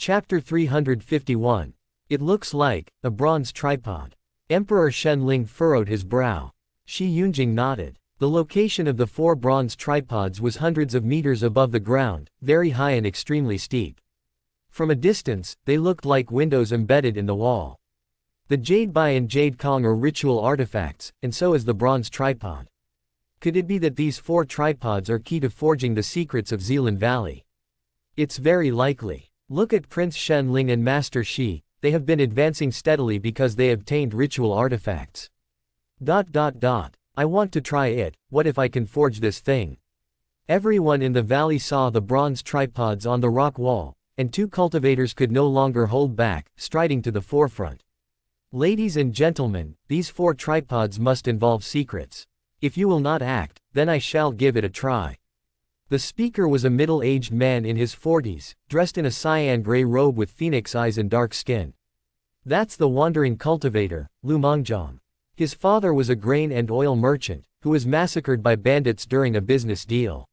Chapter 351. It looks like a bronze tripod. Emperor Shenling furrowed his brow. Shi Yunjing nodded. The location of the 4 bronze tripods was hundreds of meters above the ground, very high and extremely steep. From a distance, they looked like windows embedded in the wall. The Jade Bai and Jade Kong are ritual artifacts, and so is the bronze tripod. Could it be that these 4 tripods are key to forging the secrets of Zealand Valley? It's very likely. Look at Prince Shenling and Master Shi, they have been advancing steadily because they obtained ritual artifacts. I want to try it, what if I can forge this thing? Everyone in the valley saw the bronze tripods on the rock wall, and 2 cultivators could no longer hold back, striding to the forefront. Ladies and gentlemen, these 4 tripods must involve secrets. If you will not act, then I shall give it a try. The speaker was a middle-aged man in his 40s, dressed in a cyan-gray robe with phoenix eyes and dark skin. That's the wandering cultivator, Lu Mengjiang. His father was a grain and oil merchant, who was massacred by bandits during a business deal.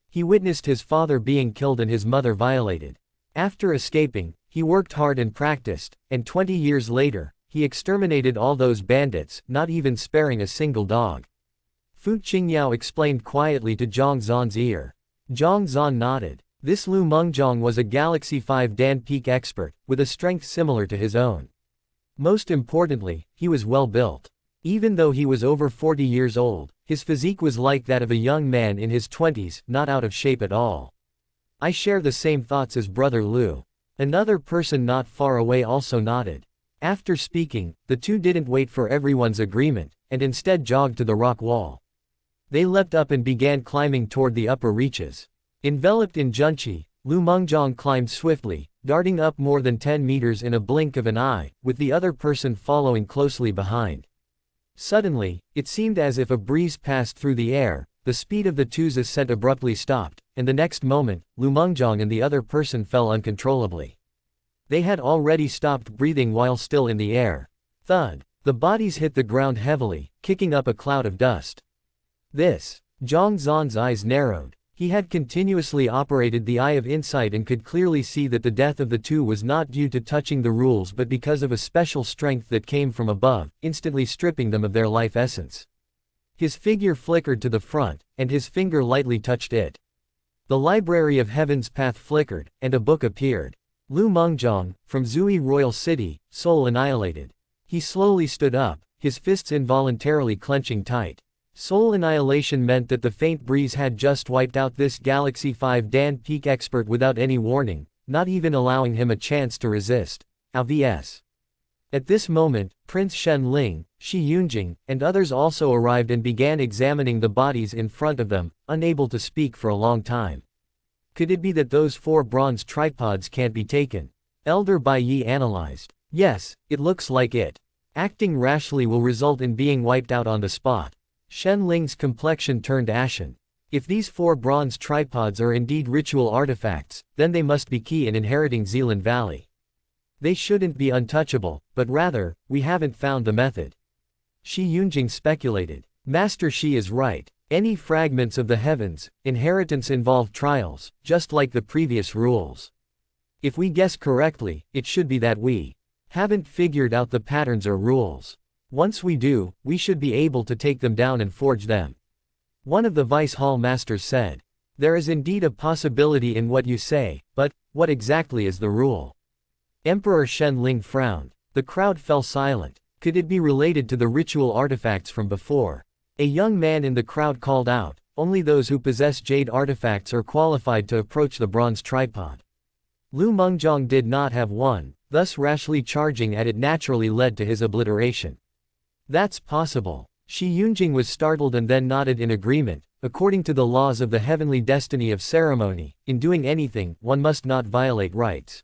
He witnessed his father being killed and his mother violated. After escaping, he worked hard and practiced, and 20 years later, he exterminated all those bandits, not even sparing a single dog. Fu Qingyao explained quietly to Zhang Zan's ear. Zhang Zan nodded. This Lu Mengjiang was a Galaxy 5 Dan Peak expert, with a strength similar to his own. Most importantly, he was well built. Even though he was over 40 years old, his physique was like that of a young man in his 20s, not out of shape at all. I share the same thoughts as Brother Lu. Another person not far away also nodded. After speaking, the 2 didn't wait for everyone's agreement, and instead jogged to the rock wall. They leapt up and began climbing toward the upper reaches. Enveloped in junqi, Lu Mengjiang climbed swiftly, darting up more than 10 meters in a blink of an eye, with the other person following closely behind. Suddenly, it seemed as if a breeze passed through the air, the speed of the 2's ascent abruptly stopped, and the next moment, Lu Mengjiang and the other person fell uncontrollably. They had already stopped breathing while still in the air. Thud! The bodies hit the ground heavily, kicking up a cloud of dust. Zhang Zan's eyes narrowed. He had continuously operated the Eye of Insight and could clearly see that the death of the 2 was not due to touching the rules but because of a special strength that came from above, instantly stripping them of their life essence. His figure flickered to the front, and his finger lightly touched it. The Library of Heaven's path flickered, and a book appeared. Lu Mengjiang, from Zui Royal City, soul annihilated. He slowly stood up, his fists involuntarily clenching tight. Soul annihilation meant that the faint breeze had just wiped out this Galaxy 5 Dan Peak expert without any warning, not even allowing him a chance to resist. AVS. At this moment, Prince Shenling, Shi Yunjing, and others also arrived and began examining the bodies in front of them, unable to speak for a long time. Could it be that those 4 bronze tripods can't be taken? Elder Bai Yi analyzed. Yes, it looks like it. Acting rashly will result in being wiped out on the spot. Shenling's complexion turned ashen. If these 4 bronze tripods are indeed ritual artifacts, then they must be key in inheriting Zealand Valley. They shouldn't be untouchable, but rather, we haven't found the method. Shi Yunjing speculated. Master Shi is right. Any fragments of the heavens, inheritance involve trials, just like the previous rules. If we guess correctly, it should be that we haven't figured out the patterns or rules. Once we do, we should be able to take them down and forge them. One of the Vice Hall Masters said. There is indeed a possibility in what you say, but what exactly is the rule? Emperor Shenling frowned. The crowd fell silent. Could it be related to the ritual artifacts from before? A young man in the crowd called out, only those who possess jade artifacts are qualified to approach the bronze tripod. Lu Mengjiang did not have one, thus rashly charging at it naturally led to his obliteration. That's possible. Shi Yunjing was startled and then nodded in agreement. According to the laws of the heavenly destiny of ceremony, in doing anything, one must not violate rites.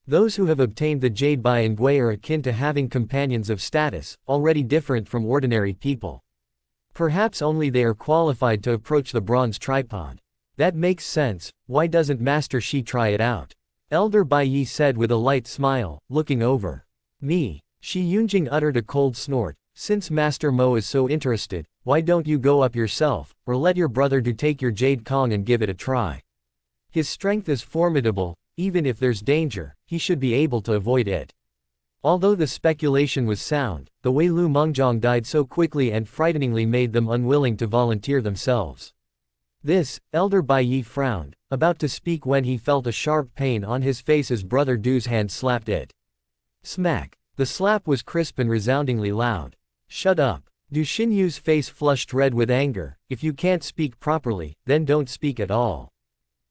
Those who have obtained the Jade Bai and Gui are akin to having companions of status, already different from ordinary people. Perhaps only they are qualified to approach the bronze tripod. That makes sense. Why doesn't Master Shi try it out? Elder Bai Yi said with a light smile, looking over. Me. Shi Yunjing uttered a cold snort. Since Master Mo is so interested, why don't you go up yourself, or let your brother do take your Jade Kong and give it a try? His strength is formidable, even if there's danger, he should be able to avoid it. Although the speculation was sound, the way Lu Mengjiang died so quickly and frighteningly made them unwilling to volunteer themselves. This, Elder Bai Yi frowned, about to speak when he felt a sharp pain on his face as Brother Du's hand slapped it. Smack. The slap was crisp and resoundingly loud. Shut up. Du Xinyu's face flushed red with anger. If you can't speak properly, then don't speak at all.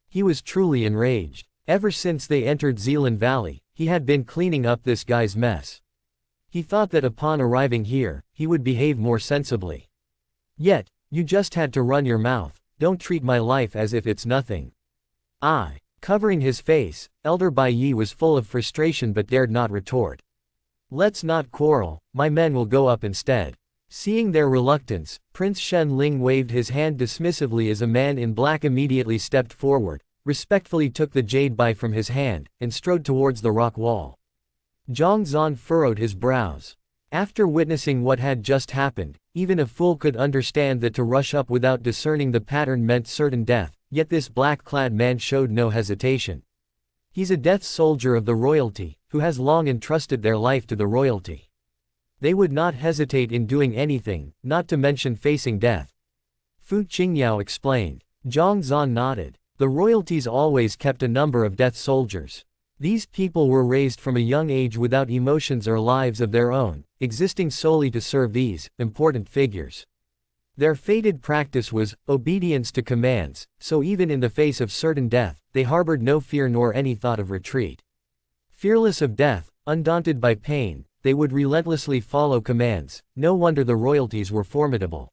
He was truly enraged. Ever since they entered Zealand Valley, he had been cleaning up this guy's mess. He thought that upon arriving here, he would behave more sensibly. Yet, you just had to run your mouth. Don't treat my life as if it's nothing. Covering his face, Elder Bai Yi was full of frustration but dared not retort. Let's not quarrel, my men will go up instead. Seeing their reluctance, Prince Shen Ling waved his hand dismissively as a man in black immediately stepped forward, respectfully took the jade bai from his hand, and strode towards the rock wall. Zhang Zan furrowed his brows. After witnessing what had just happened, even a fool could understand that to rush up without discerning the pattern meant certain death, yet this black-clad man showed no hesitation. He's a death soldier of the royalty, who has long entrusted their life to the royalty. They would not hesitate in doing anything, not to mention facing death. Fu Qingyao explained. Zhang Zan nodded. The royalties always kept a number of death soldiers. These people were raised from a young age without emotions or lives of their own, existing solely to serve these important figures. Their fated practice was obedience to commands, so even in the face of certain death, they harbored no fear nor any thought of retreat. Fearless of death, undaunted by pain, they would relentlessly follow commands. No wonder the royalties were formidable.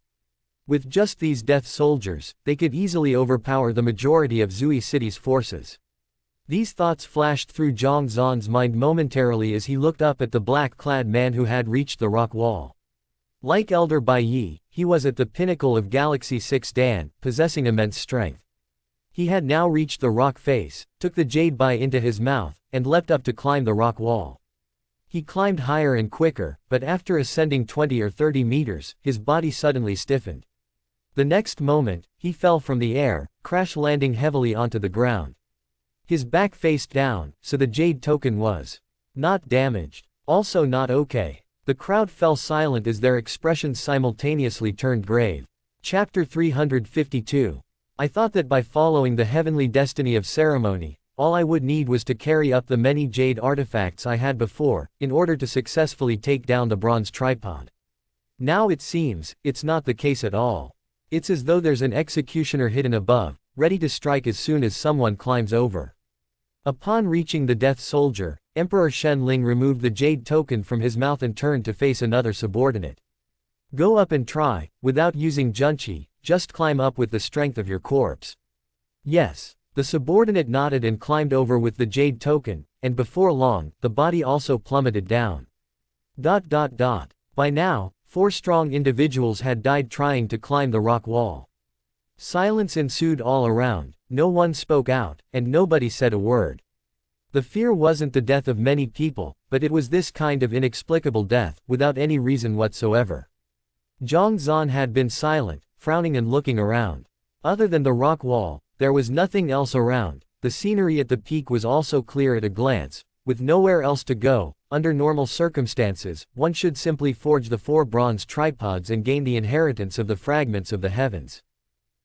With just these death soldiers, they could easily overpower the majority of Zui City's forces. These thoughts flashed through Zhang Zan's mind momentarily as he looked up at the black-clad man who had reached the rock wall. Like Elder Bai Yi, he was at the pinnacle of Galaxy 6 Dan, possessing immense strength. He had now reached the rock face, took the jade bai into his mouth, and leapt up to climb the rock wall. He climbed higher and quicker, but after ascending 20 or 30 meters, his body suddenly stiffened. The next moment, he fell from the air, crash-landing heavily onto the ground. His back faced down, so the jade token was not damaged. Also not okay. The crowd fell silent as their expressions simultaneously turned grave. Chapter 352. I thought that by following the heavenly destiny of ceremony, all I would need was to carry up the many jade artifacts I had before, in order to successfully take down the bronze tripod. Now it seems, it's not the case at all. It's as though there's an executioner hidden above, ready to strike as soon as someone climbs over. Upon reaching the death soldier, Emperor Shen Ling removed the jade token from his mouth and turned to face another subordinate. Go up and try, without using Junqi, just climb up with the strength of your corpse. Yes. The subordinate nodded and climbed over with the jade token, and before long, the body also plummeted down. By now, 4 strong individuals had died trying to climb the rock wall. Silence ensued all around, no one spoke out, and nobody said a word. The fear wasn't the death of many people, but it was this kind of inexplicable death, without any reason whatsoever. Zhang Zan had been silent, frowning and looking around. Other than the rock wall, there was nothing else around. The scenery at the peak was also clear at a glance. With nowhere else to go, under normal circumstances, one should simply forge the 4 bronze tripods and gain the inheritance of the fragments of the heavens.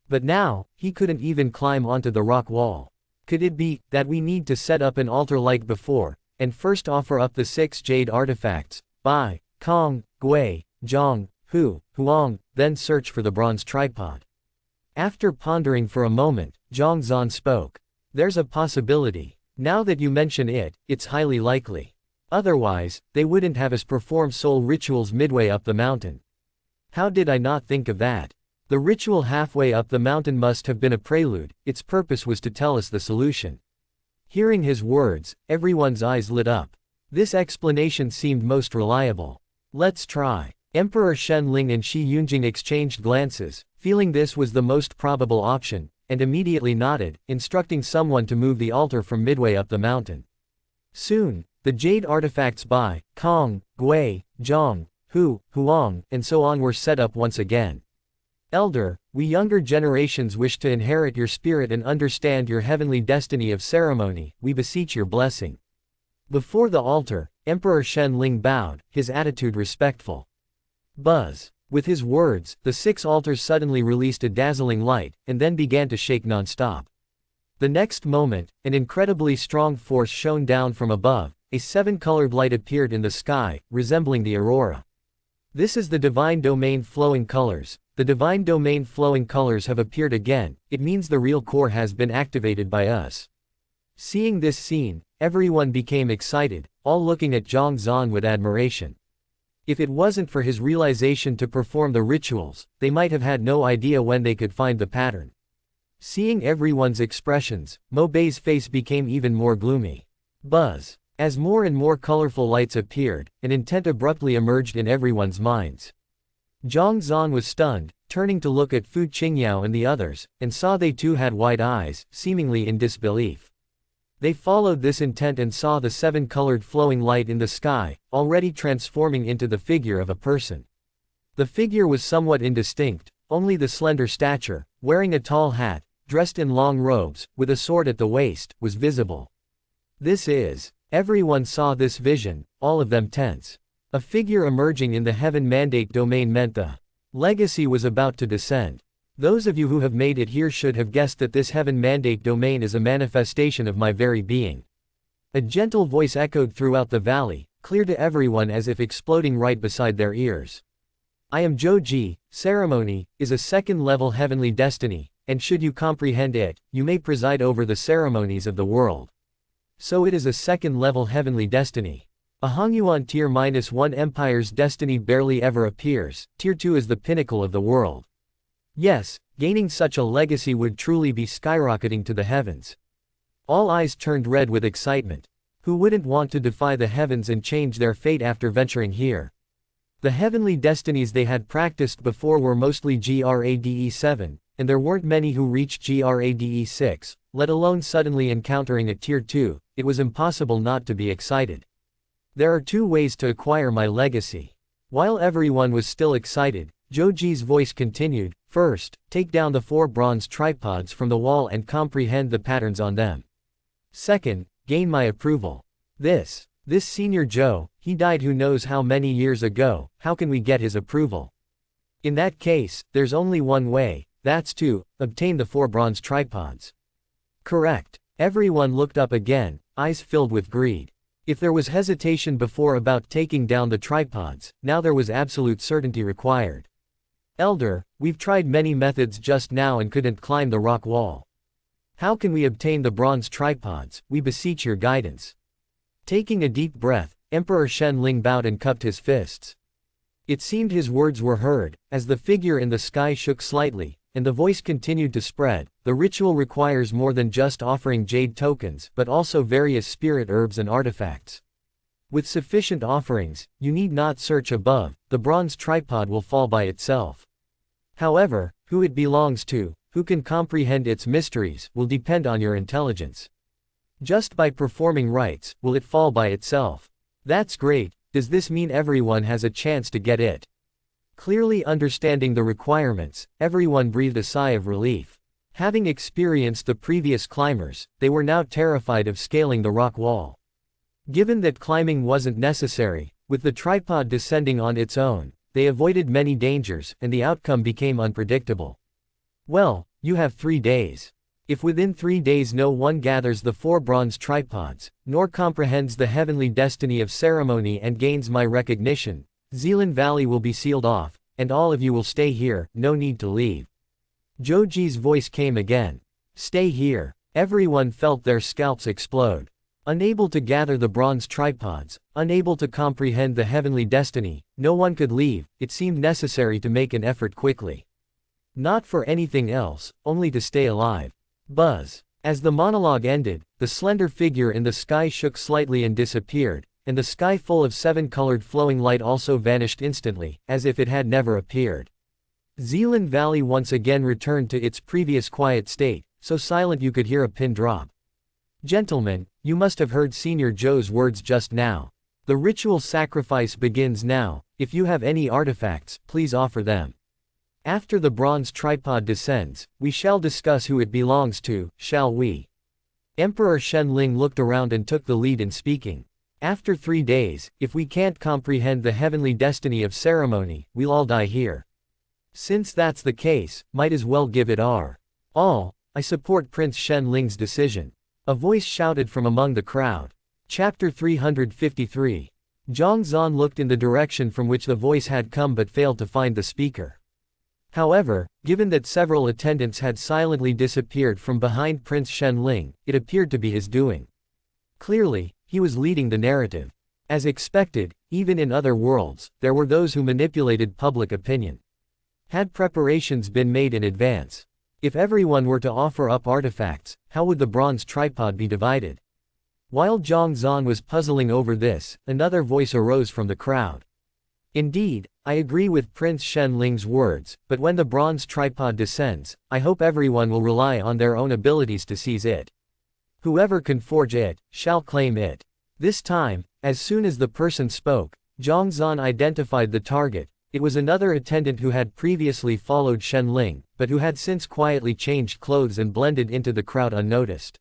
But now, he couldn't even climb onto the rock wall. Could it be that we need to set up an altar like before, and first offer up the 6 jade artifacts, Bai, Kong, Gui, Zhang, Hu, Huang, then search for the bronze tripod? After pondering for a moment, Zhang Zan spoke. There's a possibility. Now that you mention it, it's highly likely. Otherwise, they wouldn't have us perform soul rituals midway up the mountain. How did I not think of that? The ritual halfway up the mountain must have been a prelude. Its purpose was to tell us the solution. Hearing his words, everyone's eyes lit up. This explanation seemed most reliable. Let's try. Emperor Shen Ling and Shi Yunjing exchanged glances, feeling this was the most probable option, and immediately nodded, instructing someone to move the altar from midway up the mountain. Soon, the jade artifacts Bai, Kong, Gui, Zhang, Hu, Huang, and so on were set up once again. Elder, we younger generations wish to inherit your spirit and understand your heavenly destiny of ceremony, we beseech your blessing. Before the altar, Emperor Shen Ling bowed, his attitude respectful. Buzz. With his words, the 6 altars suddenly released a dazzling light, and then began to shake non-stop. The next moment, an incredibly strong force shone down from above, a 7-colored light appeared in the sky, resembling the aurora. This is the divine domain flowing colors. The divine domain flowing colors have appeared again, it means the real core has been activated by us. Seeing this scene, everyone became excited, all looking at Zhang Zan with admiration. If it wasn't for his realization to perform the rituals, they might have had no idea when they could find the pattern. Seeing everyone's expressions, Mo Bei's face became even more gloomy. Buzz. As more and more colorful lights appeared, an intent abruptly emerged in everyone's minds. Zhang Zan was stunned, turning to look at Fu Qingyao and the others, and saw they too had wide eyes, seemingly in disbelief. They followed this intent and saw the 7-colored flowing light in the sky, already transforming into the figure of a person. The figure was somewhat indistinct, only the slender stature, wearing a tall hat, dressed in long robes, with a sword at the waist, was visible. This is. Everyone saw this vision, all of them tense. A figure emerging in the heaven mandate domain meant the legacy was about to descend. Those of you who have made it here should have guessed that this heaven mandate domain is a manifestation of my very being. A gentle voice echoed throughout the valley, clear to everyone as if exploding right beside their ears. I am Zhou Ji. Ceremony is a second-level heavenly destiny, and should you comprehend it, you may preside over the ceremonies of the world. So it is a second-level heavenly destiny. A Hongyuan Tier -1 empire's destiny barely ever appears, Tier 2 is the pinnacle of the world. Yes, gaining such a legacy would truly be skyrocketing to the heavens. All eyes turned red with excitement. Who wouldn't want to defy the heavens and change their fate after venturing here? The heavenly destinies they had practiced before were mostly Grade 7, and there weren't many who reached Grade 6, let alone suddenly encountering a Tier 2, it was impossible not to be excited. There are 2 ways to acquire my legacy. While everyone was still excited, Zhou Ji's voice continued, first, take down the 4 bronze tripods from the wall and comprehend the patterns on them. Second, gain my approval. This Senior Zhou, he died who knows how many years ago, how can we get his approval? In that case, there's only one way, that's to obtain the 4 bronze tripods. Correct. Everyone looked up again, eyes filled with greed. If there was hesitation before about taking down the tripods, now there was absolute certainty required. Elder, we've tried many methods just now and couldn't climb the rock wall. How can we obtain the bronze tripods? We beseech your guidance. Taking a deep breath, Emperor Shen Ling bowed and cupped his fists. It seemed his words were heard, as the figure in the sky shook slightly, and the voice continued to spread. The ritual requires more than just offering jade tokens, but also various spirit herbs and artifacts. With sufficient offerings, you need not search above, the bronze tripod will fall by itself. However, who it belongs to, who can comprehend its mysteries, will depend on your intelligence. Just by performing rites, will it fall by itself? That's great. Does this mean everyone has a chance to get it? Clearly understanding the requirements, everyone breathed a sigh of relief. Having experienced the previous climbers, they were now terrified of scaling the rock wall. Given that climbing wasn't necessary, with the tripod descending on its own, they avoided many dangers, and the outcome became unpredictable. Well, you have 3 days. If within 3 days no one gathers the 4 bronze tripods, nor comprehends the heavenly destiny of ceremony and gains my recognition, Zealand Valley will be sealed off, and all of you will stay here, no need to leave. Zhou Ji's voice came again. Stay here. Everyone felt their scalps explode. Unable to gather the bronze tripods, unable to comprehend the heavenly destiny, no one could leave, it seemed necessary to make an effort quickly. Not for anything else, only to stay alive. Buzz. As the monologue ended, the slender figure in the sky shook slightly and disappeared, and the sky full of 7-colored flowing light also vanished instantly, as if it had never appeared. Zealand Valley once again returned to its previous quiet state, so silent you could hear a pin drop. Gentlemen, you must have heard Senior Zhou's words just now. The ritual sacrifice begins now. If you have any artifacts, please offer them. After the bronze tripod descends, we shall discuss who it belongs to, shall we? Emperor Shenling looked around and took the lead in speaking. After 3 days, if we can't comprehend the heavenly destiny of ceremony, we'll all die here. Since that's the case, might as well give it our all. I support Prince Shenling's decision. A voice shouted from among the crowd. Chapter 353. Zhang Zan looked in the direction from which the voice had come but failed to find the speaker. However, given that several attendants had silently disappeared from behind Prince Shenling, it appeared to be his doing. Clearly, he was leading the narrative. As expected, even in other worlds, there were those who manipulated public opinion. Had preparations been made in advance? If everyone were to offer up artifacts, how would the bronze tripod be divided? While Zhang Zan was puzzling over this, another voice arose from the crowd. Indeed, I agree with Prince Shenling's words, but when the bronze tripod descends, I hope everyone will rely on their own abilities to seize it. Whoever can forge it, shall claim it. This time, as soon as the person spoke, Zhang Zan identified the target. It was another attendant who had previously followed Shenling, but who had since quietly changed clothes and blended into the crowd unnoticed.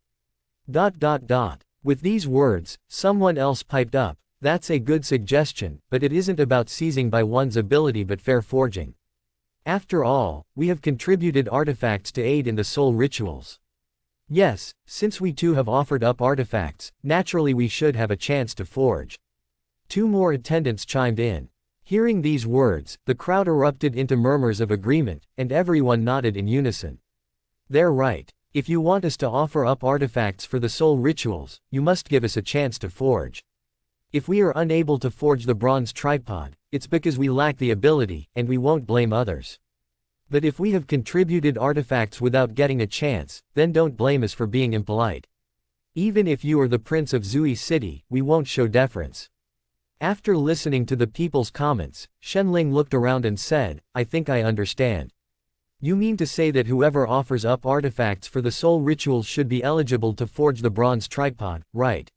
With these words, someone else piped up, "That's a good suggestion, but it isn't about seizing by one's ability but fair forging. After all, we have contributed artifacts to aid in the soul rituals. Yes, since we too have offered up artifacts, naturally we should have a chance to forge." 2 more attendants chimed in. Hearing these words, the crowd erupted into murmurs of agreement, and everyone nodded in unison. They're right. If you want us to offer up artifacts for the soul rituals, you must give us a chance to forge. If we are unable to forge the bronze tripod, it's because we lack the ability, and we won't blame others. But if we have contributed artifacts without getting a chance, then don't blame us for being impolite. Even if you are the Prince of Zui City, we won't show deference. After listening to the people's comments, Shenling looked around and said, "I think I understand. You mean to say that whoever offers up artifacts for the soul rituals should be eligible to forge the bronze tripod, right?"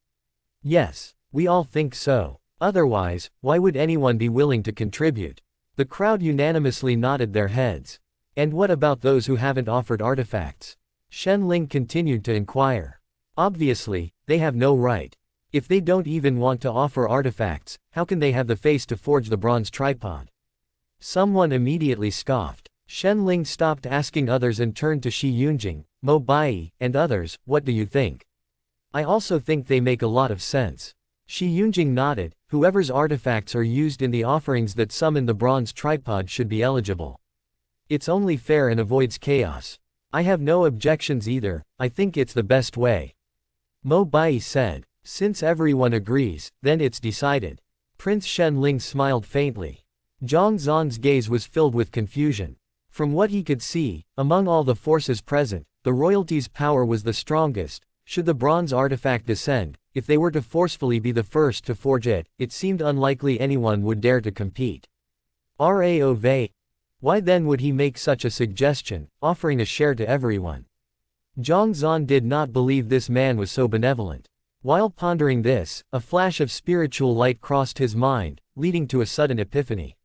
"Yes, we all think so. Otherwise, why would anyone be willing to contribute?" The crowd unanimously nodded their heads. "And what about those who haven't offered artifacts?" Shenling continued to inquire. "Obviously, they have no right. If they don't even want to offer artifacts, how can they have the face to forge the bronze tripod?" Someone immediately scoffed. Shenling stopped asking others and turned to Shi Yunjing, Mo Bai, and others. "What do you think?" "I also think they make a lot of sense." Shi Yunjing nodded. "Whoever's artifacts are used in the offerings that summon the bronze tripod should be eligible. It's only fair and avoids chaos." "I have no objections either, I think it's the best way," Mo Bai said. "Since everyone agrees, then it's decided." Prince Shenling smiled faintly. Zhang Zan's gaze was filled with confusion. From what he could see, among all the forces present, the royalty's power was the strongest. Should the bronze artifact descend, if they were to forcefully be the first to forge it, it seemed unlikely anyone would dare to compete. Raov. Why then would he make such a suggestion, offering a share to everyone? Zhang Zan did not believe this man was so benevolent. While pondering this, a flash of spiritual light crossed his mind, leading to a sudden epiphany.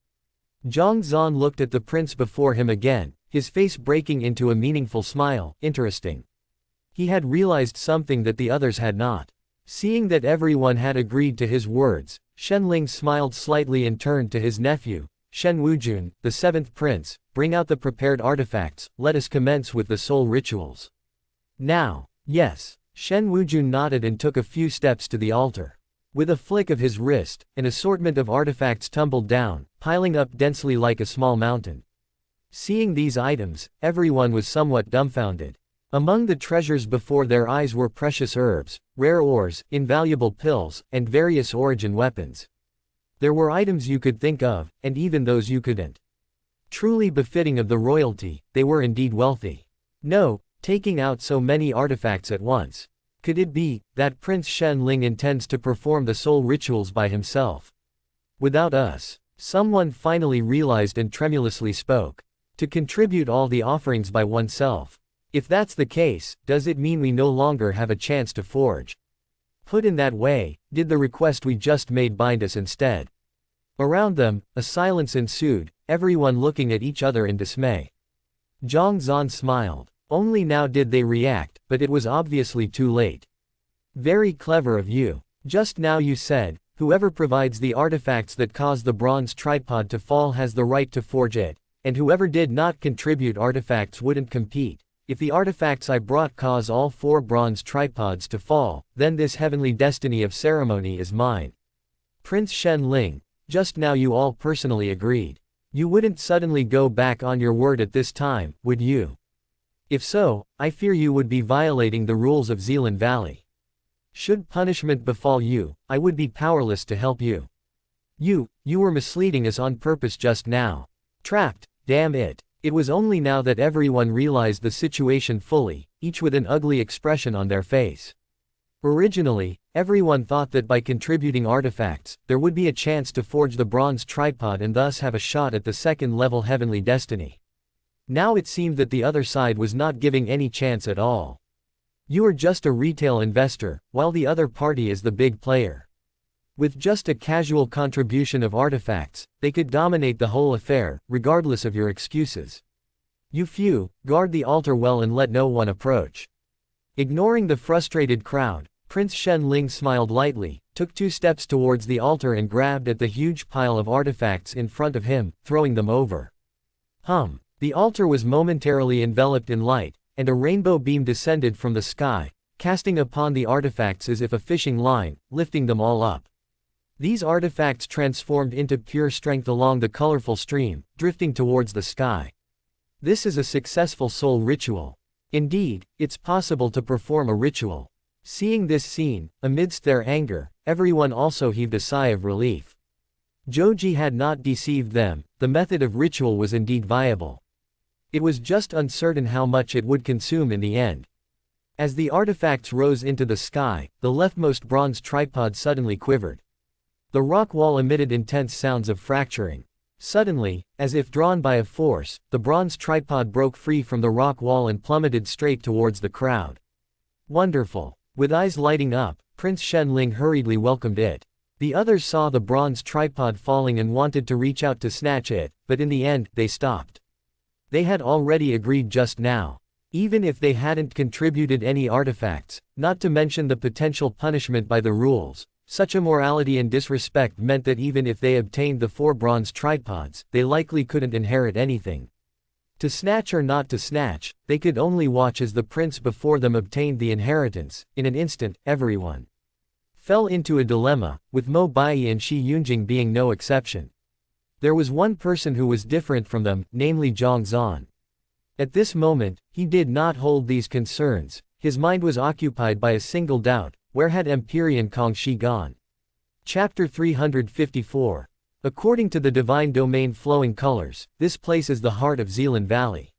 Zhang Zan looked at the prince before him again, his face breaking into a meaningful smile. Interesting. He had realized something that the others had not. Seeing that everyone had agreed to his words, Shenling smiled slightly and turned to his nephew, Shen Wujun, the 7th prince. "Bring out the prepared artifacts, let us commence with the soul rituals." "Now." "Yes." Shen Wujun nodded and took a few steps to the altar. With a flick of his wrist, an assortment of artifacts tumbled down, piling up densely like a small mountain. Seeing these items, everyone was somewhat dumbfounded. Among the treasures before their eyes were precious herbs, rare ores, invaluable pills, and various origin weapons. There were items you could think of, and even those you couldn't. Truly befitting of the royalty, they were indeed wealthy. No, taking out so many artifacts at once. Could it be that Prince Shenling intends to perform the soul rituals by himself? Without us? Someone finally realized and tremulously spoke. To contribute all the offerings by oneself. If that's the case, does it mean we no longer have a chance to forge? Put in that way, did the request we just made bind us instead? Around them, a silence ensued, everyone looking at each other in dismay. Zhang Zan smiled. Only now did they react, but it was obviously too late. Very clever of you. Just now you said, whoever provides the artifacts that cause the bronze tripod to fall has the right to forge it, and whoever did not contribute artifacts wouldn't compete. If the artifacts I brought cause all 4 bronze tripods to fall, then this heavenly destiny of ceremony is mine. Prince Shen Ling, just now you all personally agreed. You wouldn't suddenly go back on your word at this time, would you? If so, I fear you would be violating the rules of Zealand Valley. Should punishment befall you, I would be powerless to help you. You were misleading us on purpose just now. Trapped, damn it. It was only now that everyone realized the situation fully, each with an ugly expression on their face. Originally, everyone thought that by contributing artifacts, there would be a chance to forge the bronze tripod and thus have a shot at the second-level heavenly destiny. Now it seemed that the other side was not giving any chance at all. You are just a retail investor, while the other party is the big player. With just a casual contribution of artifacts, they could dominate the whole affair, regardless of your excuses. You few, guard the altar well and let no one approach. Ignoring the frustrated crowd, Prince Shen Ling smiled lightly, took 2 steps towards the altar and grabbed at the huge pile of artifacts in front of him, throwing them over. The altar was momentarily enveloped in light, and a rainbow beam descended from the sky, casting upon the artifacts as if a fishing line, lifting them all up. These artifacts transformed into pure strength along the colorful stream, drifting towards the sky. This is a successful soul ritual. Indeed, it's possible to perform a ritual. Seeing this scene, amidst their anger, everyone also heaved a sigh of relief. Zhou had not deceived them, the method of ritual was indeed viable. It was just uncertain how much it would consume in the end. As the artifacts rose into the sky, the leftmost bronze tripod suddenly quivered. The rock wall emitted intense sounds of fracturing. Suddenly, as if drawn by a force, the bronze tripod broke free from the rock wall and plummeted straight towards the crowd. Wonderful! With eyes lighting up, Prince Shen Ling hurriedly welcomed it. The others saw the bronze tripod falling and wanted to reach out to snatch it, but in the end, they stopped. They had already agreed just now. Even if they hadn't contributed any artifacts, not to mention the potential punishment by the rules, such immorality and disrespect meant that even if they obtained the 4 bronze tripods, they likely couldn't inherit anything. To snatch or not to snatch, they could only watch as the prince before them obtained the inheritance. In an instant, everyone fell into a dilemma, with Mo Baiyi and Shi Yunjing being no exception. There was one person who was different from them, namely Zhang Zan. At this moment, he did not hold these concerns, his mind was occupied by a single doubt: where had Empyrean Kongxi gone? Chapter 354. According to the divine domain flowing colors, this place is the heart of Zealand Valley.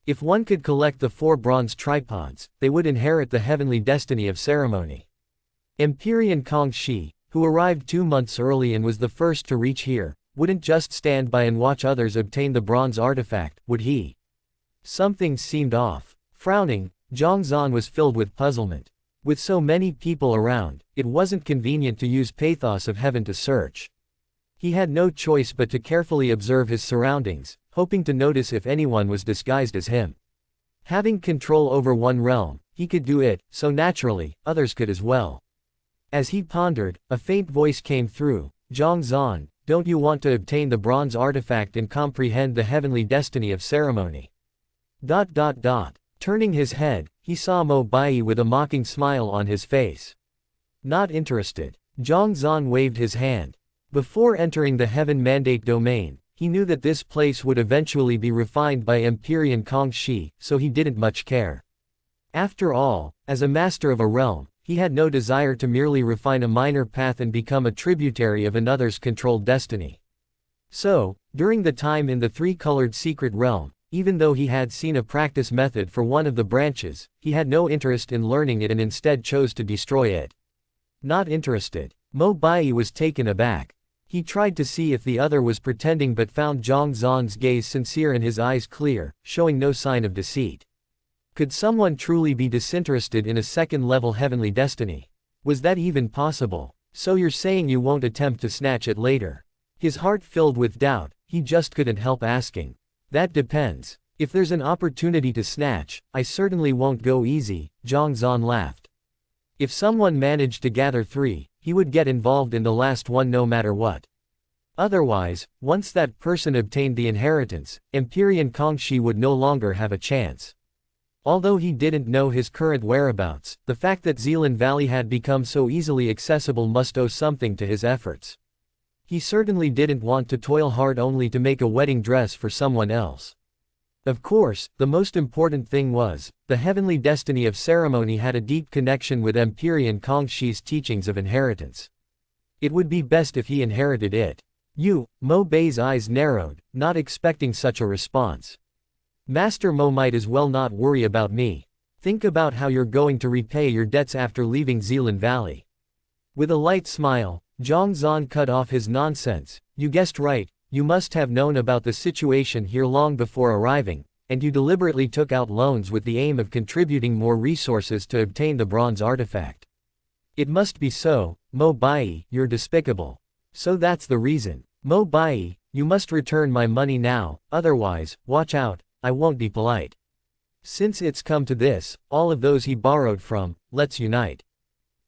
If one could collect the 4 bronze tripods, they would inherit the heavenly destiny of ceremony. Empyrean Kongxi, who arrived 2 months early and was the first to reach here, wouldn't just stand by and watch others obtain the bronze artifact, would he? Something seemed off. Frowning, Zhang Zan was filled with puzzlement. With so many people around, it wasn't convenient to use Pathos of Heaven to search. He had no choice but to carefully observe his surroundings, hoping to notice if anyone was disguised as him. Having control over one realm, he could do it, so naturally, others could as well. As he pondered, a faint voice came through: Zhang Zan, don't you want to obtain the bronze artifact and comprehend the heavenly destiny of ceremony? Turning his head, he saw Mo Baiyi with a mocking smile on his face. Not interested. Zhang Zan waved his hand. Before entering the Heaven Mandate domain, he knew that this place would eventually be refined by Empyrean Kongxi, so he didn't much care. After all, as a master of a realm, he had no desire to merely refine a minor path and become a tributary of another's controlled destiny. So, during the time in the 3-colored secret realm, even though he had seen a practice method for one of the branches, he had no interest in learning it and instead chose to destroy it. Not interested. Mo Baiyi was taken aback. He tried to see if the other was pretending but found Zhang Zan's gaze sincere and his eyes clear, showing no sign of deceit. Could someone truly be disinterested in a second-level heavenly destiny? Was that even possible? So you're saying you won't attempt to snatch it later? His heart filled with doubt, he just couldn't help asking. That depends. If there's an opportunity to snatch, I certainly won't go easy, Zhang Zan laughed. If someone managed to gather 3, he would get involved in the last one no matter what. Otherwise, once that person obtained the inheritance, Empyrean Kangxi would no longer have a chance. Although he didn't know his current whereabouts, the fact that Zealand Valley had become so easily accessible must owe something to his efforts. He certainly didn't want to toil hard only to make a wedding dress for someone else. Of course, the most important thing was, the heavenly destiny of ceremony had a deep connection with Empyrean Kangxi's teachings of inheritance. It would be best if he inherited it. Mo Bei's eyes narrowed, not expecting such a response. Master Mo might as well not worry about me. Think about how you're going to repay your debts after leaving Zealand Valley. With a light smile, Zhang Zan cut off his nonsense. You guessed right, you must have known about the situation here long before arriving, and you deliberately took out loans with the aim of contributing more resources to obtain the bronze artifact. It must be so, Mo Bai, you're despicable. So that's the reason. Mo Bai, you must return my money now, otherwise, watch out, I won't be polite. Since it's come to this, all of those he borrowed from, let's unite.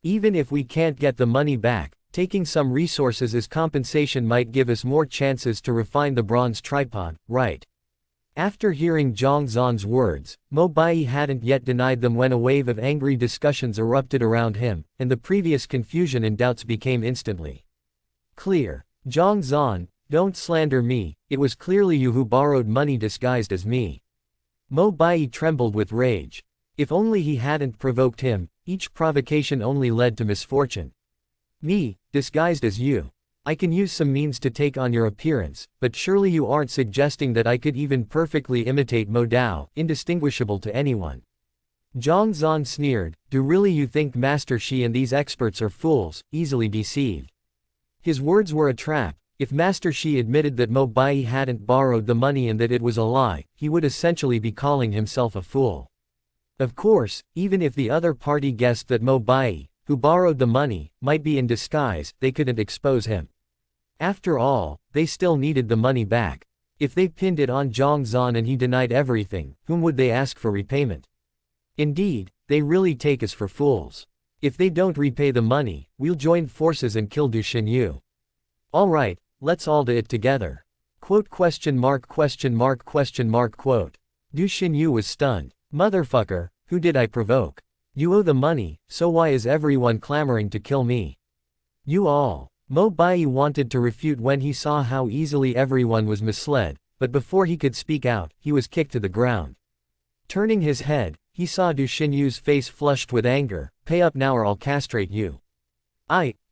Even if we can't get the money back, taking some resources as compensation might give us more chances to refine the bronze tripod, right? After hearing Zhang Zan's words, Mo Bai hadn't yet denied them when a wave of angry discussions erupted around him, and the previous confusion and doubts became instantly clear. Zhang Zan, don't slander me, it was clearly you who borrowed money disguised as me. Mo Bai trembled with rage. If only he hadn't provoked him, each provocation only led to misfortune. Me, disguised as you. I can use some means to take on your appearance, but surely you aren't suggesting that I could even perfectly imitate Mo Dao, indistinguishable to anyone. Zhang Zan sneered, do really you think Master Shi and these experts are fools, easily deceived? His words were a trap. If Master Shi admitted that Mo Bai hadn't borrowed the money and that it was a lie, he would essentially be calling himself a fool. Of course, even if the other party guessed that Mo Bai, who borrowed the money, might be in disguise, they couldn't expose him. After all, they still needed the money back. If they pinned it on Zhang Zan and he denied everything, whom would they ask for repayment? Indeed, they really take us for fools. If they don't repay the money, we'll join forces and kill Du Xinyu. Alright, let's all do it together. Quote. Du Xinyu was stunned. Motherfucker, who did I provoke? You owe the money, so why is everyone clamoring to kill me? You all. Mo Bai wanted to refute when he saw how easily everyone was misled, but before he could speak out, he was kicked to the ground. Turning his head, he saw Du Xinyu's face flushed with anger. Pay up now or I'll castrate you.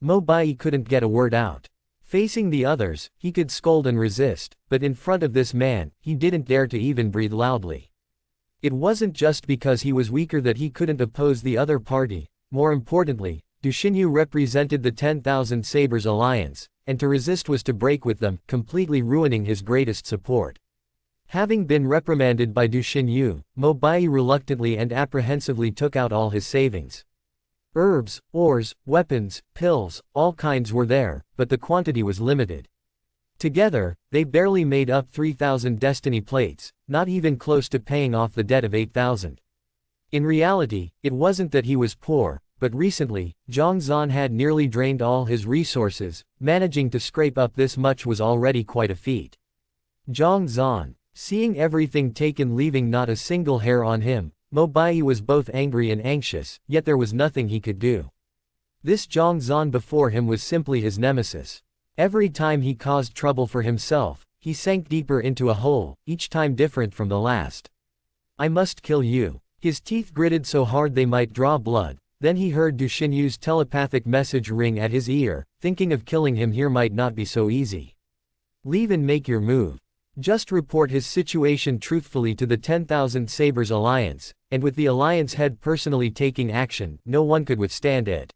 Mo Bai couldn't get a word out. Facing the others, he could scold and resist, but in front of this man, he didn't dare to even breathe loudly. It wasn't just because he was weaker that he couldn't oppose the other party. More importantly, Du Xinyu represented the 10,000 Sabers alliance, and to resist was to break with them, completely ruining his greatest support. Having been reprimanded by Du Xinyu, Mo Bai reluctantly and apprehensively took out all his savings. Herbs, ores, weapons, pills, all kinds were there, but the quantity was limited. Together, they barely made up 3,000 destiny plates, not even close to paying off the debt of 8,000. In reality, it wasn't that he was poor, but recently, Zhang Zan had nearly drained all his resources. Managing to scrape up this much was already quite a feat. Zhang Zan, seeing everything taken leaving not a single hair on him, Mo Bai was both angry and anxious, yet there was nothing he could do. This Zhang Zan before him was simply his nemesis. Every time he caused trouble for himself, he sank deeper into a hole, each time different from the last. I must kill you. His teeth gritted so hard they might draw blood. Then he heard Du Xinyu's telepathic message ring at his ear. Thinking of killing him here might not be so easy. Leave and make your move. Just report his situation truthfully to the 10,000 Sabers Alliance, and with the Alliance head personally taking action, no one could withstand it.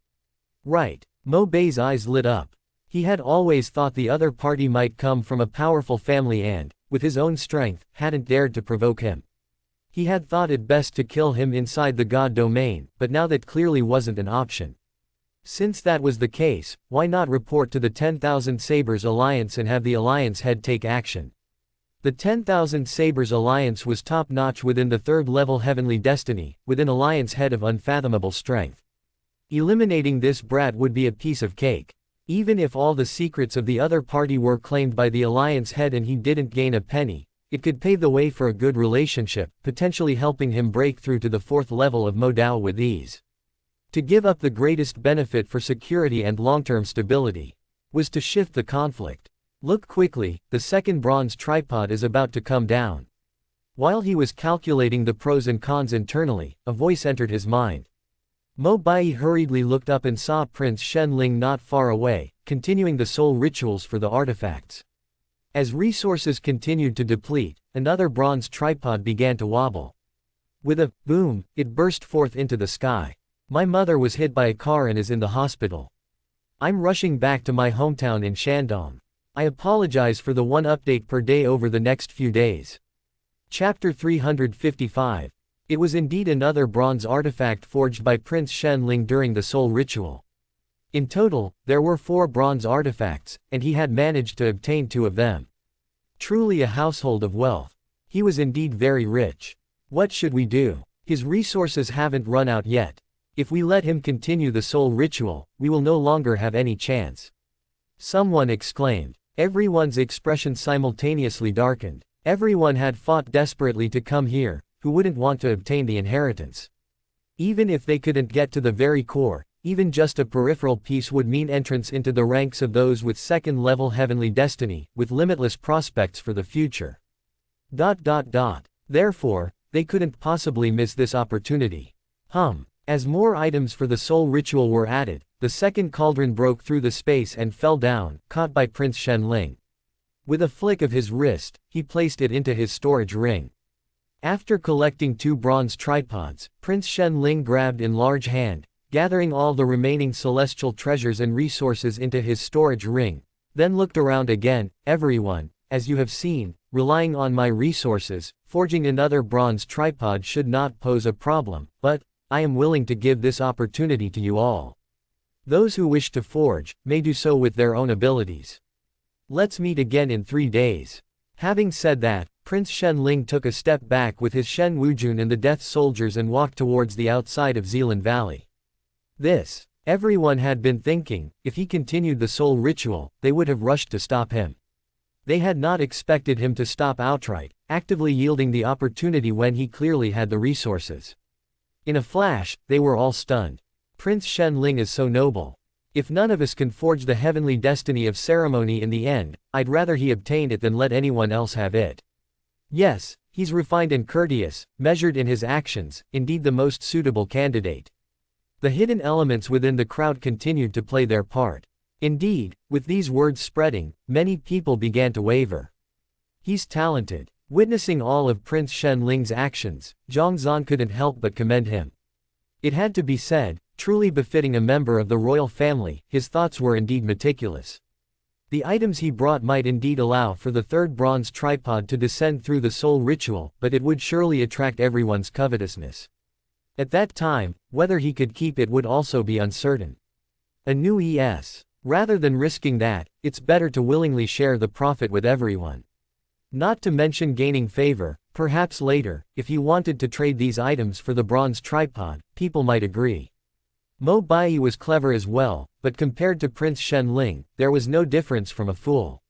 Right. Mo Bei's eyes lit up. He had always thought the other party might come from a powerful family and, with his own strength, hadn't dared to provoke him. He had thought it best to kill him inside the God domain, but now that clearly wasn't an option. Since that was the case, why not report to the 10,000 Sabers Alliance and have the Alliance head take action? The 10,000 Sabers Alliance was top-notch within the third-level Heavenly Destiny, with an Alliance head of unfathomable strength. Eliminating this brat would be a piece of cake. Even if all the secrets of the other party were claimed by the Alliance head and he didn't gain a penny, it could pave the way for a good relationship, potentially helping him break through to the 4th level of Mo Dao with ease. To give up the greatest benefit for security and long-term stability was to shift the conflict. Look quickly, the second bronze tripod is about to come down. While he was calculating the pros and cons internally, a voice entered his mind. Mo Bai hurriedly looked up and saw Prince Shen Ling not far away, continuing the soul rituals for the artifacts. As resources continued to deplete, another bronze tripod began to wobble. With a boom, it burst forth into the sky. My mother was hit by a car and is in the hospital. I'm rushing back to my hometown in Shandong. I apologize for the one update per day over the next few days. Chapter 355. It was indeed another bronze artifact forged by Prince Shen Ling during the soul ritual. In total, there were 4 bronze artifacts, and he had managed to obtain 2 of them. Truly a household of wealth. He was indeed very rich. What should we do? His resources haven't run out yet. If we let him continue the soul ritual, we will no longer have any chance. Someone exclaimed. Everyone's expression simultaneously darkened. Everyone had fought desperately to come here, who wouldn't want to obtain the inheritance? Even if they couldn't get to the very core, even just a peripheral piece would mean entrance into the ranks of those with second-level heavenly destiny, with limitless prospects for the future. Therefore, they couldn't possibly miss this opportunity. As more items for the soul ritual were added, the second cauldron broke through the space and fell down, caught by Prince Shen Ling. With a flick of his wrist, he placed it into his storage ring. After collecting 2 bronze tripods, Prince Shen Ling grabbed in large hand, gathering all the remaining celestial treasures and resources into his storage ring, then looked around again. Everyone, as you have seen, relying on my resources, forging another bronze tripod should not pose a problem, but I am willing to give this opportunity to you all. Those who wish to forge, may do so with their own abilities. Let's meet again in 3 days. Having said that, Prince Shen Ling took a step back with his Shen Wujun and the Death Soldiers and walked towards the outside of Zealand Valley. Everyone had been thinking, if he continued the soul ritual, they would have rushed to stop him. They had not expected him to stop outright, actively yielding the opportunity when he clearly had the resources. In a flash, they were all stunned. Prince Shen Ling is so noble. If none of us can forge the heavenly destiny of ceremony in the end, I'd rather he obtained it than let anyone else have it. Yes, he's refined and courteous, measured in his actions, indeed the most suitable candidate. The hidden elements within the crowd continued to play their part. Indeed, with these words spreading, many people began to waver. He's talented. Witnessing all of Prince Shen Ling's actions, Zhang Zan couldn't help but commend him. It had to be said, truly befitting a member of the royal family, his thoughts were indeed meticulous. The items he brought might indeed allow for the 3rd bronze tripod to descend through the soul ritual, but it would surely attract everyone's covetousness. At that time, whether he could keep it would also be uncertain. A new ES. Rather than risking that, it's better to willingly share the profit with everyone. Not to mention gaining favor, perhaps later, if he wanted to trade these items for the bronze tripod, people might agree. Mo Bai was clever as well, but compared to Prince Shen Ling, there was no difference from a fool.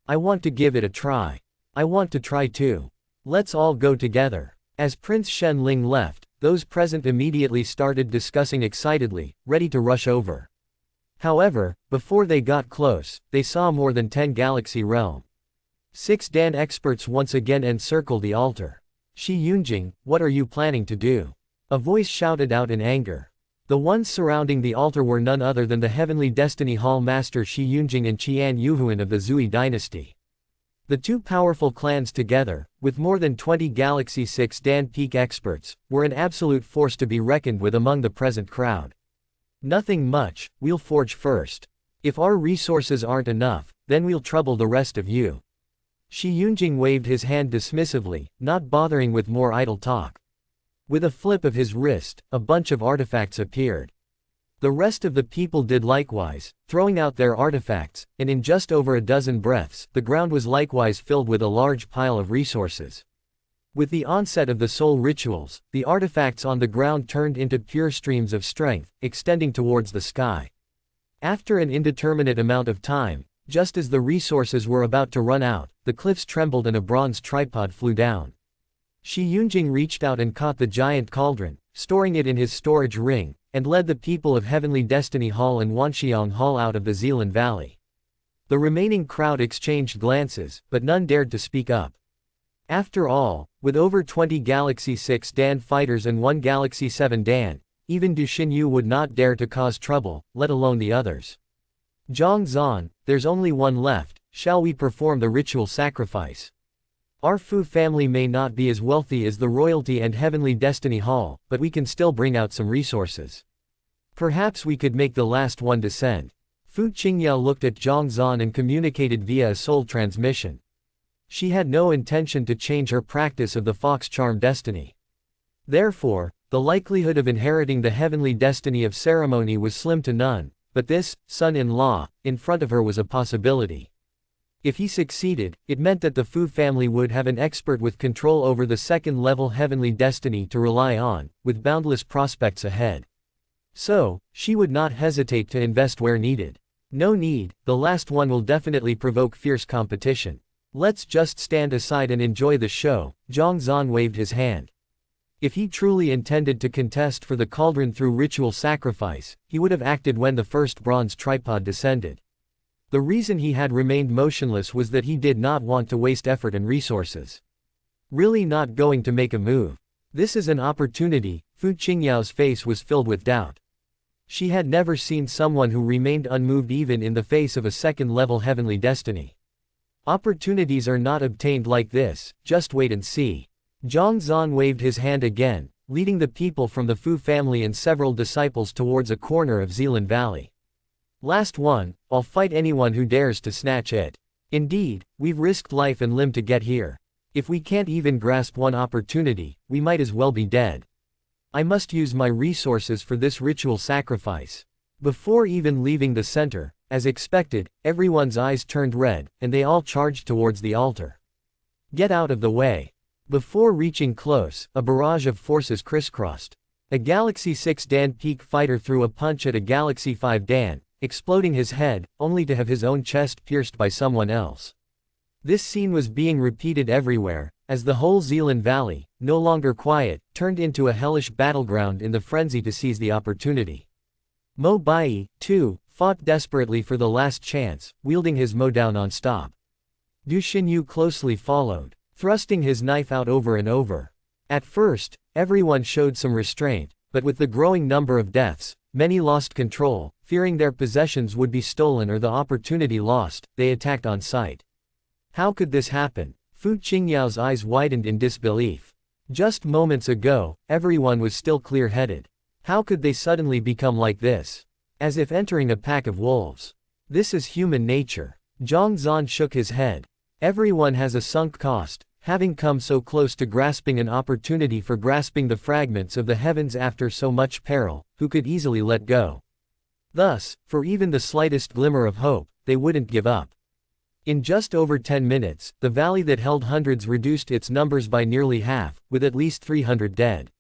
I want to give it a try. I want to try too. Let's all go together. As Prince Shen Ling left, those present immediately started discussing excitedly, ready to rush over. However, before they got close, they saw more than 10 Galaxy Realm. 6 Dan experts once again encircled the altar. Shi Yunjing, what are you planning to do? A voice shouted out in anger. The ones surrounding the altar were none other than the Heavenly Destiny Hall Master Shi Yunjing and Qian Yuhuan of the Zui dynasty. The 2 powerful clans together, with more than 20 Galaxy 6 Dan Peak experts, were an absolute force to be reckoned with among the present crowd. Nothing much, we'll forge first. If our resources aren't enough, then we'll trouble the rest of you. Shi Yunjing waved his hand dismissively, not bothering with more idle talk. With a flip of his wrist, a bunch of artifacts appeared. The rest of the people did likewise, throwing out their artifacts, and in just over a dozen breaths, the ground was likewise filled with a large pile of resources. With the onset of the soul rituals, the artifacts on the ground turned into pure streams of strength, extending towards the sky. After an indeterminate amount of time, just as the resources were about to run out, the cliffs trembled and a bronze tripod flew down. Shi Yunjing reached out and caught the giant cauldron, storing it in his storage ring, and led the people of Heavenly Destiny Hall and Wanxiang Hall out of the Zealand Valley. The remaining crowd exchanged glances, but none dared to speak up. After all, with over 20 Galaxy 6 Dan fighters and 1 Galaxy 7 Dan, even Du Xinyu would not dare to cause trouble, let alone the others. Zhang Zan, there's only one left, shall we perform the ritual sacrifice? Our Fu family may not be as wealthy as the royalty and Heavenly Destiny Hall, but we can still bring out some resources. Perhaps we could make the last one descend. Fu Qingyao looked at Zhang Zan and communicated via a soul transmission. She had no intention to change her practice of the fox charm destiny. Therefore, the likelihood of inheriting the heavenly destiny of ceremony was slim to none, but this, son-in-law, in front of her was a possibility. If he succeeded, it meant that the Fu family would have an expert with control over the second-level heavenly destiny to rely on, with boundless prospects ahead. So, she would not hesitate to invest where needed. No need, the last one will definitely provoke fierce competition. Let's just stand aside and enjoy the show. Zhang Zan waved his hand. If he truly intended to contest for the cauldron through ritual sacrifice, he would have acted when the first bronze tripod descended. The reason he had remained motionless was that he did not want to waste effort and resources. Really not going to make a move. This is an opportunity. Fu Qingyao's face was filled with doubt. She had never seen someone who remained unmoved even in the face of a second-level heavenly destiny. Opportunities are not obtained like this, just wait and see. Zhang Zan waved his hand again, leading the people from the Fu family and several disciples towards a corner of Zealand Valley. Last one, I'll fight anyone who dares to snatch it. Indeed, we've risked life and limb to get here. If we can't even grasp one opportunity, we might as well be dead. I must use my resources for this ritual sacrifice. Before even leaving the center, as expected, everyone's eyes turned red, and they all charged towards the altar. Get out of the way. Before reaching close, a barrage of forces crisscrossed. A Galaxy 6 Dan Peak fighter threw a punch at a Galaxy 5 Dan, exploding his head, only to have his own chest pierced by someone else. This scene was being repeated everywhere, as the whole Zealand Valley, no longer quiet, turned into a hellish battleground in the frenzy to seize the opportunity. Mo Bai, too, fought desperately for the last chance, wielding his Mo Dao non-stop. Du Xinyu closely followed, thrusting his knife out over and over. At first, everyone showed some restraint, but with the growing number of deaths, many lost control, fearing their possessions would be stolen or the opportunity lost, they attacked on sight. How could this happen? Fu Qingyao's eyes widened in disbelief. Just moments ago, everyone was still clear-headed. How could they suddenly become like this? As if entering a pack of wolves. This is human nature. Zhang Zan shook his head. Everyone has a sunk cost, having come so close to grasping an opportunity for grasping the fragments of the heavens after so much peril, who could easily let go. Thus, for even the slightest glimmer of hope, they wouldn't give up. In just over 10 minutes, the valley that held hundreds reduced its numbers by nearly half, with at least 300 dead.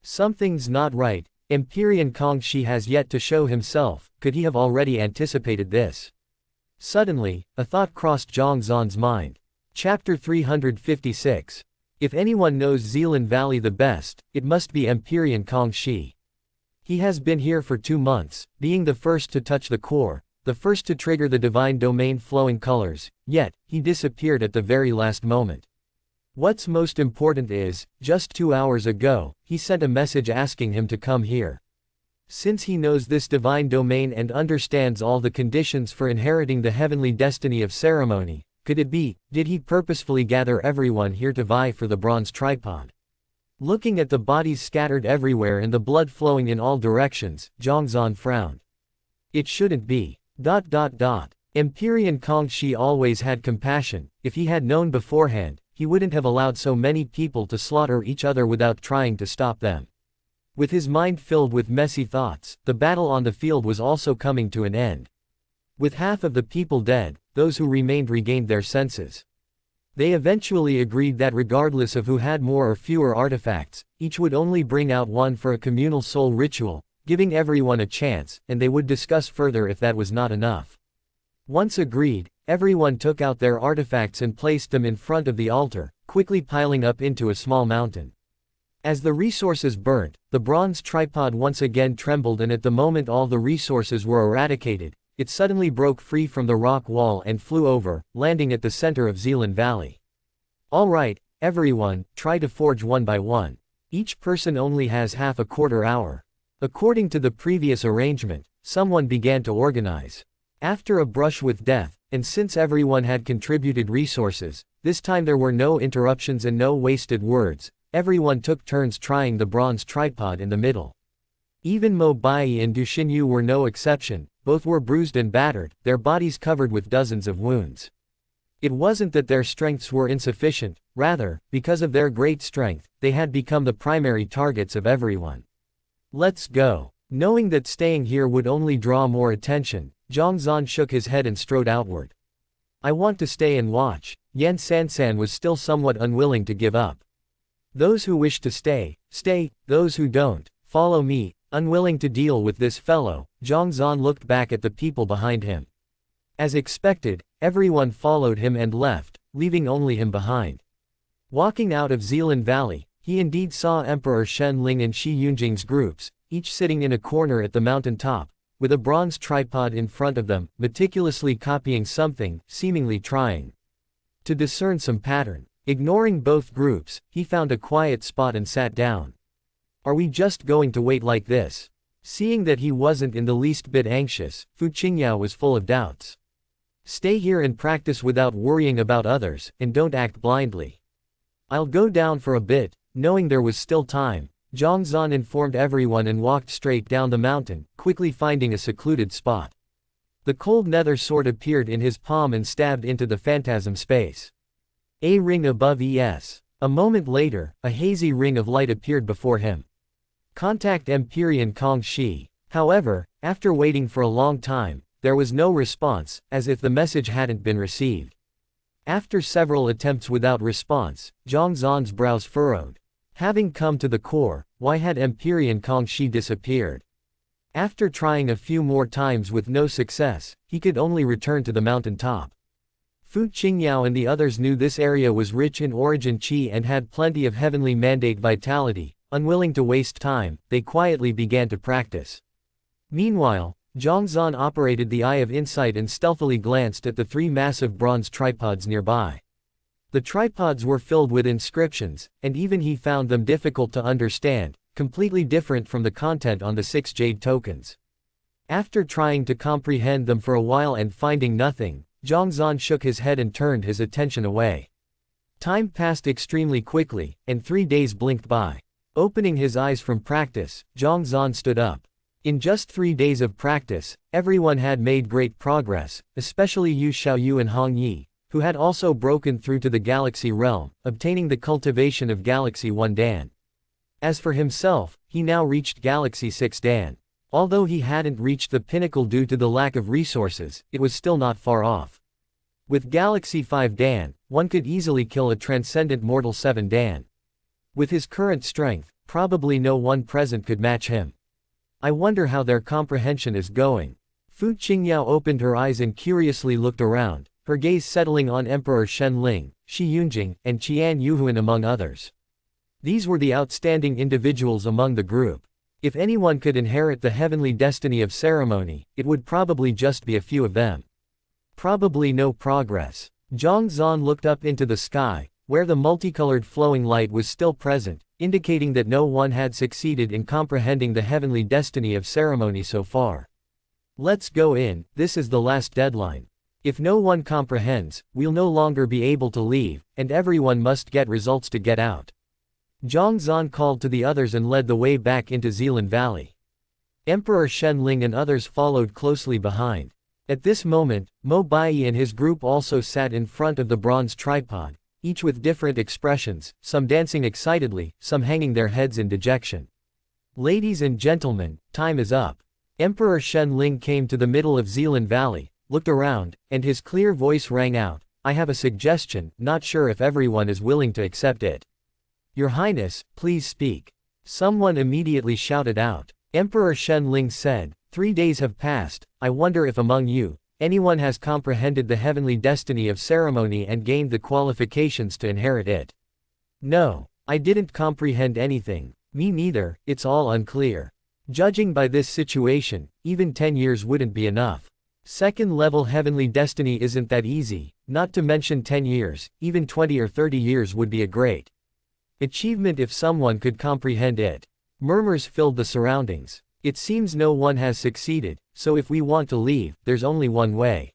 Something's not right. Empyrean Kongxi has yet to show himself. Could he have already anticipated this? Suddenly, a thought crossed Zhang Zan's mind. Chapter 356. If anyone knows Zealand Valley the best, it must be Empyrean Kongxi. He has been here for 2 months, being the first to touch the core, the first to trigger the divine domain flowing colors, yet, he disappeared at the very last moment. What's most important is, just 2 hours ago, he sent a message asking him to come here. Since he knows this divine domain and understands all the conditions for inheriting the heavenly destiny of ceremony, could it be, did he purposefully gather everyone here to vie for the bronze tripod? Looking at the bodies scattered everywhere and the blood flowing in all directions, Zhang Zan frowned. It shouldn't be. Empyrean Kongxi always had compassion. If he had known beforehand, he wouldn't have allowed so many people to slaughter each other without trying to stop them. With his mind filled with messy thoughts, the battle on the field was also coming to an end. With half of the people dead, those who remained regained their senses. They eventually agreed that regardless of who had more or fewer artifacts, each would only bring out one for a communal soul ritual, giving everyone a chance, and they would discuss further if that was not enough. Once agreed, everyone took out their artifacts and placed them in front of the altar, quickly piling up into a small mountain. As the resources burnt, the bronze tripod once again trembled, and at the moment all the resources were eradicated, it suddenly broke free from the rock wall and flew over, landing at the center of Zealand Valley. All right, everyone, try to forge one by one. Each person only has half a quarter hour. According to the previous arrangement, someone began to organize. After a brush with death, and since everyone had contributed resources, this time there were no interruptions and no wasted words. Everyone took turns trying the bronze tripod in the middle. Even Mo Bai and Du Xinyu were no exception. Both were bruised and battered, their bodies covered with dozens of wounds. It wasn't that their strengths were insufficient, rather, because of their great strength, they had become the primary targets of everyone. Let's go. Knowing that staying here would only draw more attention, Zhang Zan shook his head and strode outward. I want to stay and watch. Yan Sansan was still somewhat unwilling to give up. Those who wish to stay, stay, those who don't, follow me. Unwilling to deal with this fellow, Zhang Zan looked back at the people behind him. As expected, everyone followed him and left, leaving only him behind. Walking out of Zealand Valley, he indeed saw Emperor Shen Ling and Shi Yunjing's groups, each sitting in a corner at the mountain top, with a bronze tripod in front of them, meticulously copying something, seemingly trying to discern some pattern. Ignoring both groups, he found a quiet spot and sat down. Are we just going to wait like this? Seeing that he wasn't in the least bit anxious, Fu Qingyao was full of doubts. Stay here and practice without worrying about others, and don't act blindly. I'll go down for a bit. Knowing there was still time, Zhang Zan informed everyone and walked straight down the mountain, quickly finding a secluded spot. The cold nether sword appeared in his palm and stabbed into the phantasm space. A ring above ES. A moment later, a hazy ring of light appeared before him. Contact Empyrean Kong Shi. However, after waiting for a long time, there was no response, as if the message hadn't been received. After several attempts without response, Zhang Zan's brows furrowed. Having come to the core, why had Empyrean Kong Shi disappeared? After trying a few more times with no success, he could only return to the mountain top. Fu Qingyao and the others knew this area was rich in origin qi and had plenty of heavenly mandate vitality. Unwilling to waste time, they quietly began to practice. Meanwhile, Zhang Zan operated the Eye of Insight and stealthily glanced at the three massive bronze tripods nearby. The tripods were filled with inscriptions, and even he found them difficult to understand, completely different from the content on the 6 jade tokens. After trying to comprehend them for a while and finding nothing, Zhang Zan shook his head and turned his attention away. Time passed extremely quickly, and 3 days blinked by. Opening his eyes from practice, Zhang Zan stood up. In just 3 days of practice, everyone had made great progress, especially Yu Xiaoyu and Hong Yi, who had also broken through to the Galaxy realm, obtaining the cultivation of Galaxy 1 Dan. As for himself, he now reached Galaxy 6 Dan. Although he hadn't reached the pinnacle due to the lack of resources, it was still not far off. With Galaxy 5 Dan, one could easily kill a transcendent mortal 7 Dan. With his current strength, probably no one present could match him. I wonder how their comprehension is going. Fu Qingyao opened her eyes and curiously looked around, her gaze settling on Emperor Shen Ling, Shi Yunjing, and Qian Yuhuan among others. These were the outstanding individuals among the group. If anyone could inherit the heavenly destiny of ceremony, it would probably just be a few of them. Probably no progress. Zhang Zan looked up into the sky, where the multicolored flowing light was still present, indicating that no one had succeeded in comprehending the heavenly destiny of ceremony so far. Let's go in, this is the last deadline. If no one comprehends, we'll no longer be able to leave, and everyone must get results to get out. Zhang Zan called to the others and led the way back into Zealand Valley. Emperor Shen Ling and others followed closely behind. At this moment, Mo Bai and his group also sat in front of the bronze tripod, each with different expressions, some dancing excitedly, some hanging their heads in dejection. Ladies and gentlemen, time is up. Emperor Shen Ling came to the middle of Zealand Valley, looked around, and his clear voice rang out. I have a suggestion, not sure if everyone is willing to accept it. Your Highness, please speak. Someone immediately shouted out. Emperor Shen Ling said, 3 days have passed, I wonder if among you, anyone has comprehended the heavenly destiny of ceremony and gained the qualifications to inherit it. No, I didn't comprehend anything. Me neither, it's all unclear. Judging by this situation, even 10 years wouldn't be enough. Second level heavenly destiny isn't that easy, not to mention 10 years, even 20 or 30 years would be a great achievement if someone could comprehend it. Murmurs filled the surroundings. It seems no one has succeeded, so if we want to leave, there's only one way.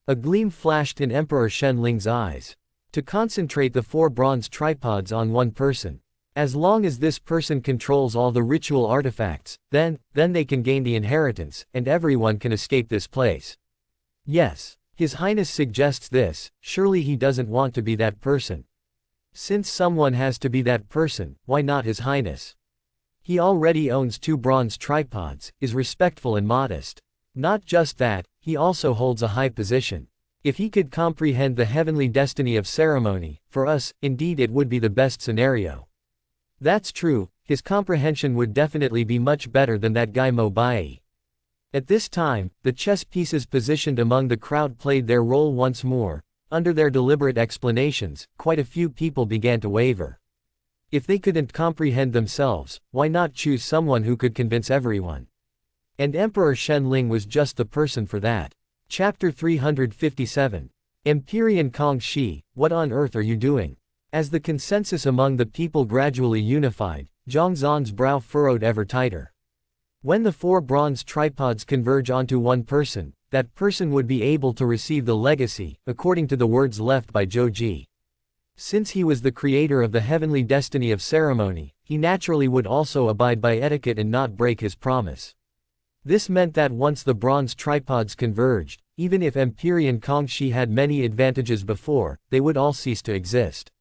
A gleam flashed in Emperor Shen Ling's eyes. To concentrate the 4 bronze tripods on one person. As long as this person controls all the ritual artifacts, then they can gain the inheritance, and everyone can escape this place. Yes, His Highness suggests this, surely he doesn't want to be that person. Since someone has to be that person, why not His Highness? He already owns 2 bronze tripods, is respectful and modest. Not just that, he also holds a high position. If he could comprehend the heavenly destiny of ceremony, for us, indeed it would be the best scenario. That's true, his comprehension would definitely be much better than that guy Mo Bai. At this time, the chess pieces positioned among the crowd played their role once more. Under their deliberate explanations, quite a few people began to waver. If they couldn't comprehend themselves, why not choose someone who could convince everyone? And Emperor Shen Ling was just the person for that. Chapter 357. Empyrean Kong Shi, what on earth are you doing? As the consensus among the people gradually unified, Zhang Zan's brow furrowed ever tighter. When the 4 bronze tripods converge onto one person, that person would be able to receive the legacy, according to the words left by Zhou Ji. Since he was the creator of the heavenly destiny of ceremony, he naturally would also abide by etiquette and not break his promise. This meant that once the bronze tripods converged, even if Empyrean Kong Shi had many advantages before, they would all cease to exist.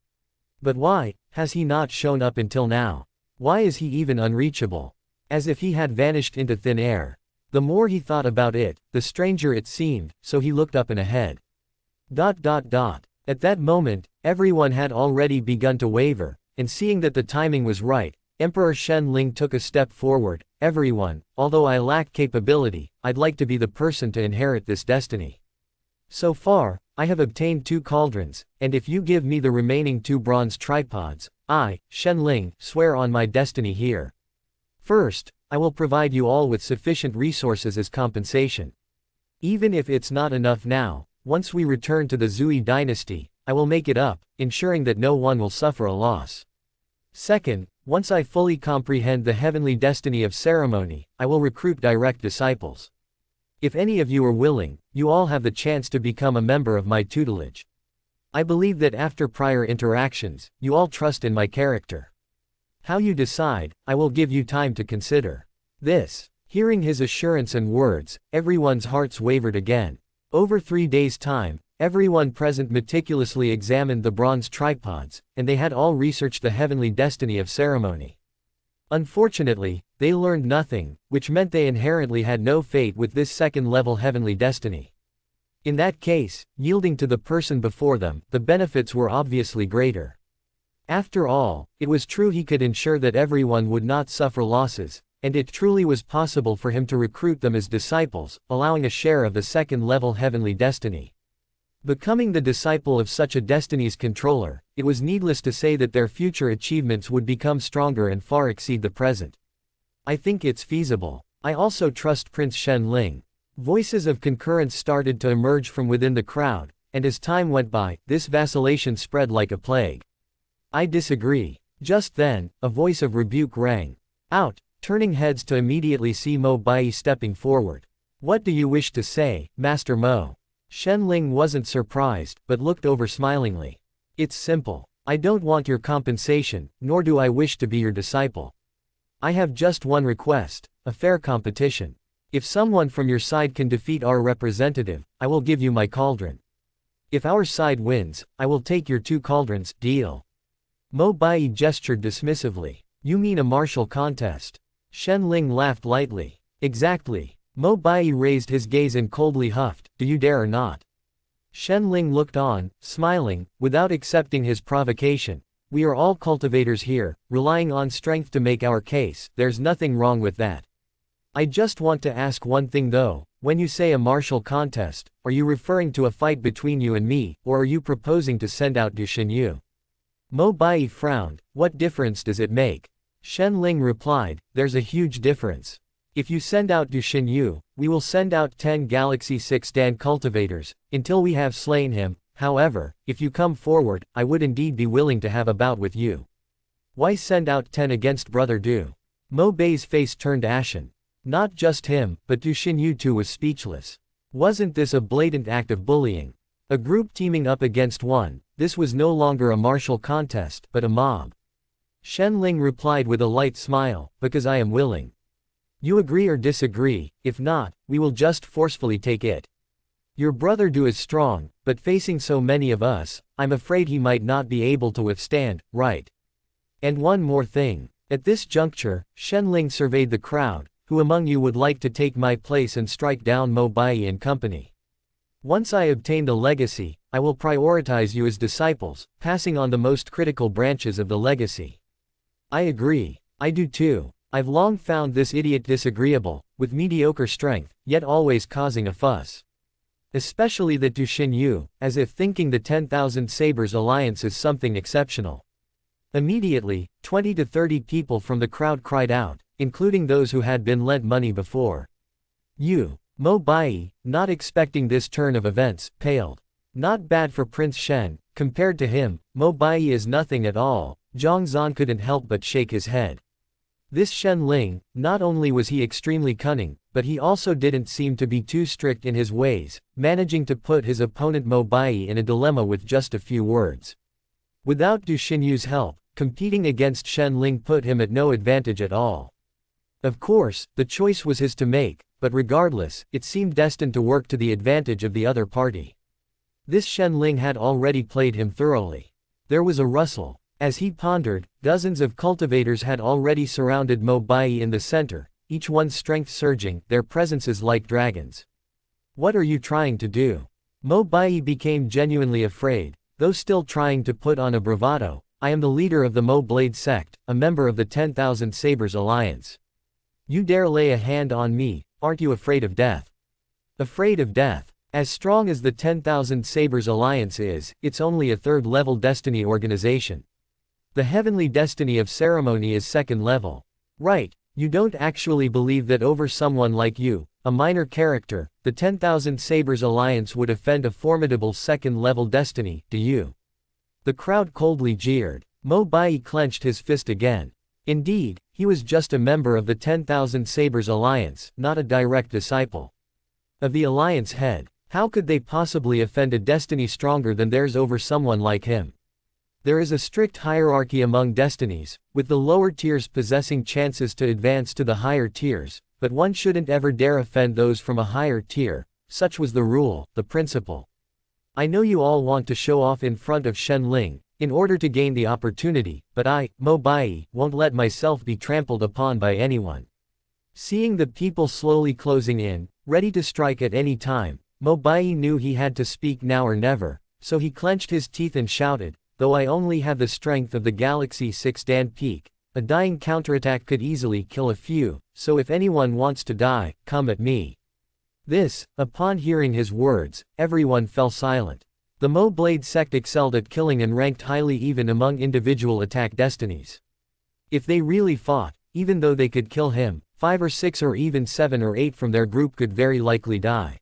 But why has he not shown up until now? Why is he even unreachable? As if he had vanished into thin air. The more he thought about it, the stranger it seemed, so he looked up and ahead. At that moment, everyone had already begun to waver, and seeing that the timing was right, Emperor Shen Ling took a step forward. Everyone, although I lack capability, I'd like to be the person to inherit this destiny. So far, I have obtained 2 cauldrons, and if you give me the remaining 2 bronze tripods, I, Shen Ling, swear on my destiny here. First, I will provide you all with sufficient resources as compensation. Even if it's not enough now, once we return to the Zui dynasty, I will make it up, ensuring that no one will suffer a loss. Second, once I fully comprehend the heavenly destiny of ceremony, I will recruit direct disciples. If any of you are willing, you all have the chance to become a member of my tutelage. I believe that after prior interactions, you all trust in my character. How you decide, I will give you time to consider. This. Hearing his assurance and words, everyone's hearts wavered again. Over 3 days' time, everyone present meticulously examined the bronze tripods, and they had all researched the heavenly destiny of ceremony. Unfortunately, they learned nothing, which meant they inherently had no fate with this second-level heavenly destiny. In that case, yielding to the person before them, the benefits were obviously greater. After all, it was true he could ensure that everyone would not suffer losses, and it truly was possible for him to recruit them as disciples, allowing a share of the second-level heavenly destiny. Becoming the disciple of such a destiny's controller, it was needless to say that their future achievements would become stronger and far exceed the present. I think it's feasible. I also trust Prince Shen Ling. Voices of concurrence started to emerge from within the crowd, and as time went by, this vacillation spread like a plague. I disagree. Just then, a voice of rebuke rang out, turning heads to immediately see Mo Bai stepping forward. What do you wish to say, Master Mo? Shen Ling wasn't surprised, but looked over smilingly. It's simple. I don't want your compensation, nor do I wish to be your disciple. I have just one request, a fair competition. If someone from your side can defeat our representative, I will give you my cauldron. If our side wins, I will take your 2 cauldrons, deal. Mo Bai gestured dismissively. You mean a martial contest? Shen Ling laughed lightly. Exactly. Mo Bai raised his gaze and coldly huffed, do you dare or not? Shen Ling looked on, smiling, without accepting his provocation. We are all cultivators here, relying on strength to make our case, there's nothing wrong with that. I just want to ask one thing though, when you say a martial contest, are you referring to a fight between you and me, or are you proposing to send out Du Xinyu? Mo Bai frowned, what difference does it make? Shen Ling replied, there's a huge difference. If you send out Du Xinyu, we will send out 10 Galaxy 6 Dan cultivators, until we have slain him. However, if you come forward, I would indeed be willing to have a bout with you. Why send out 10 against Brother Du? Mo Bai's face turned ashen. Not just him, but Du Xinyu too was speechless. Wasn't this a blatant act of bullying? A group teaming up against one, this was no longer a martial contest, but a mob. Shen Ling replied with a light smile, because I am willing. You agree or disagree, if not, we will just forcefully take it. Your brother Du is strong, but facing so many of us, I'm afraid he might not be able to withstand, right? And one more thing. At this juncture, Shen Ling surveyed the crowd, who among you would like to take my place and strike down Mo Bai and company? Once I obtain the legacy, I will prioritize you as disciples, passing on the most critical branches of the legacy. I agree. I do too. I've long found this idiot disagreeable, with mediocre strength, yet always causing a fuss. Especially that Du Xinyu, as if thinking the 10,000 Sabers alliance is something exceptional. Immediately, 20 to 30 people from the crowd cried out, including those who had been lent money before. Mo Bai, not expecting this turn of events, paled. Not bad for Prince Shen, compared to him, Mo Bai is nothing at all. Zhang Zan couldn't help but shake his head. This Shen Ling, not only was he extremely cunning, but he also didn't seem to be too strict in his ways, managing to put his opponent Mo Bai in a dilemma with just a few words. Without Du Xinyu's help, competing against Shen Ling put him at no advantage at all. Of course, the choice was his to make, but regardless, it seemed destined to work to the advantage of the other party. This Shen Ling had already played him thoroughly. There was a rustle. As he pondered, dozens of cultivators had already surrounded Mo Bai in the center, each one's strength surging, their presences like dragons. What are you trying to do? Mo Bai became genuinely afraid, though still trying to put on a bravado. I am the leader of the Mo Blade sect, a member of the 10,000 Sabers Alliance. You dare lay a hand on me, aren't you afraid of death? Afraid of death? As strong as the 10,000 Sabers Alliance is, it's only a third-level destiny organization. The heavenly destiny of ceremony is second level. Right, you don't actually believe that over someone like you, a minor character, the 10,000 Sabers Alliance would offend a formidable second-level destiny, do you? The crowd coldly jeered. Mo Bai clenched his fist again. Indeed, he was just a member of the 10,000 Sabers Alliance, not a direct disciple of the Alliance head. How could they possibly offend a destiny stronger than theirs over someone like him? There is a strict hierarchy among destinies, with the lower tiers possessing chances to advance to the higher tiers, but one shouldn't ever dare offend those from a higher tier. Such was the rule, the principle. I know you all want to show off in front of Shen Ling, in order to gain the opportunity, but I, Mo Bai, won't let myself be trampled upon by anyone. Seeing the people slowly closing in, ready to strike at any time, Mo Bai knew he had to speak now or never, so he clenched his teeth and shouted, though I only have the strength of the Galaxy 6 Dan Peak, a dying counterattack could easily kill a few, so if anyone wants to die, come at me. Upon hearing his words, everyone fell silent. The Mo Blade sect excelled at killing and ranked highly even among individual attack destinies. If they really fought, even though they could kill him, 5 or 6 or even 7 or 8 from their group could very likely die.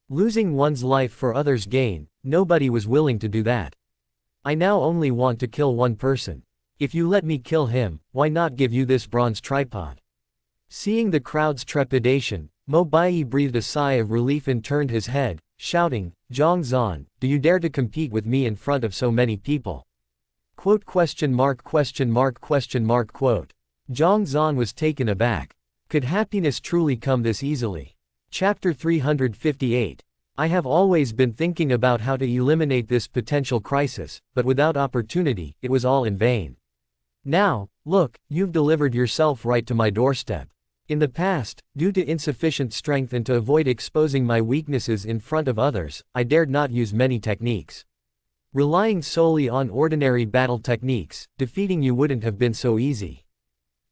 Losing one's life for others' gain, nobody was willing to do that. I now only want to kill one person. If you let me kill him, why not give you this bronze tripod? Seeing the crowd's trepidation, Mo Bai breathed a sigh of relief and turned his head, shouting, Zhang Zan, do you dare to compete with me in front of so many people? Zhang Zan was taken aback. Could happiness truly come this easily? Chapter 358. I have always been thinking about how to eliminate this potential crisis, but without opportunity, it was all in vain. Now, look, you've delivered yourself right to my doorstep. In the past, due to insufficient strength and to avoid exposing my weaknesses in front of others, I dared not use many techniques. Relying solely on ordinary battle techniques, defeating you wouldn't have been so easy.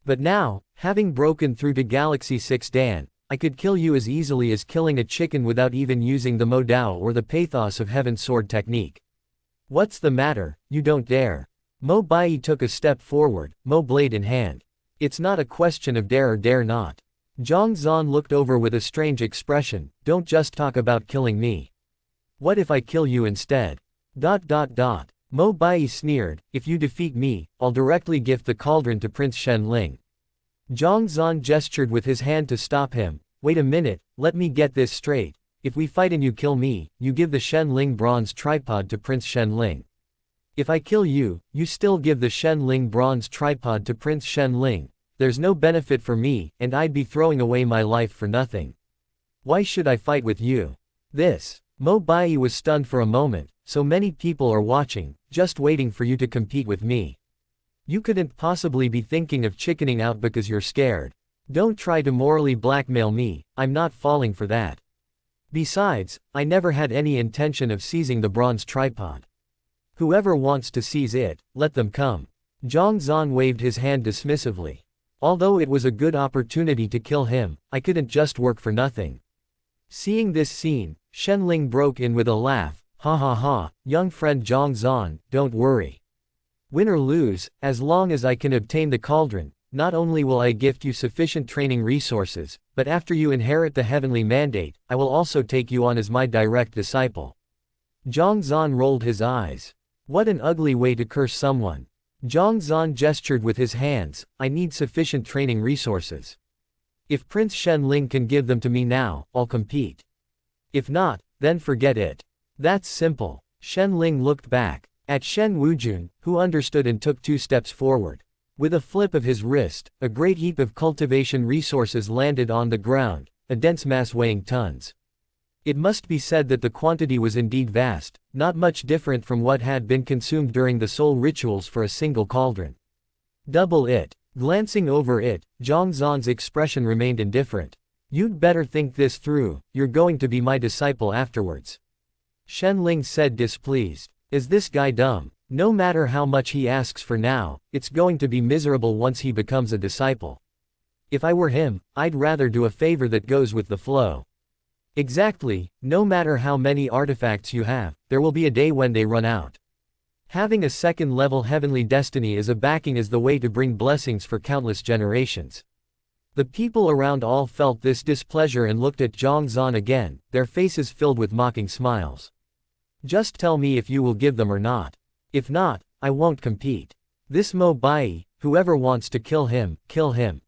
But now, having broken through to Galaxy 6 Dan, I could kill you as easily as killing a chicken without even using the Mo Dao or the Pathos of Heaven sword technique. What's the matter, you don't dare? Mo Bai took a step forward, Mo blade in hand. It's not a question of dare or dare not. Zhang Zan looked over with a strange expression, don't just talk about killing me. What if I kill you instead? Mo Bai sneered, if you defeat me, I'll directly gift the cauldron to Prince Shen Ling. Zhang Zan gestured with his hand to stop him. Wait a minute, let me get this straight. If we fight and you kill me, you give the Shen Ling bronze tripod to Prince Shen Ling. If I kill you, you still give the Shen Ling bronze tripod to Prince Shen Ling. There's no benefit for me, and I'd be throwing away my life for nothing. Why should I fight with you? Mo Bai was stunned for a moment. So many people are watching, just waiting for you to compete with me. You couldn't possibly be thinking of chickening out because you're scared. Don't try to morally blackmail me, I'm not falling for that. Besides, I never had any intention of seizing the bronze tripod. Whoever wants to seize it, let them come. Zhang Zan waved his hand dismissively. Although it was a good opportunity to kill him, I couldn't just work for nothing. Seeing this scene, Shen Ling broke in with a laugh. Ha ha ha, young friend Zhang Zan, don't worry. Win or lose, as long as I can obtain the cauldron, not only will I gift you sufficient training resources, but after you inherit the heavenly mandate, I will also take you on as my direct disciple. Zhang Zan rolled his eyes. What an ugly way to curse someone. Zhang Zan gestured with his hands, I need sufficient training resources. If Prince Shen Ling can give them to me now, I'll compete. If not, then forget it. That's simple. Shen Ling looked back at Shen Wujun, who understood and took 2 steps forward. With a flip of his wrist, a great heap of cultivation resources landed on the ground, a dense mass weighing tons. It must be said that the quantity was indeed vast, not much different from what had been consumed during the soul rituals for a single cauldron. Double it. Glancing over it, Zhang Zan's expression remained indifferent. You'd better think this through, you're going to be my disciple afterwards. Shen Ling said displeased. Is this guy dumb? No matter how much he asks for now, it's going to be miserable once he becomes a disciple. If I were him, I'd rather do a favor that goes with the flow. Exactly, no matter how many artifacts you have, there will be a day when they run out. Having a second-level heavenly destiny as a backing is the way to bring blessings for countless generations. The people around all felt this displeasure and looked at Zhang Zan again, their faces filled with mocking smiles. Just tell me if you will give them or not. If not, I won't compete. This Mo Bai, whoever wants to kill him, kill him.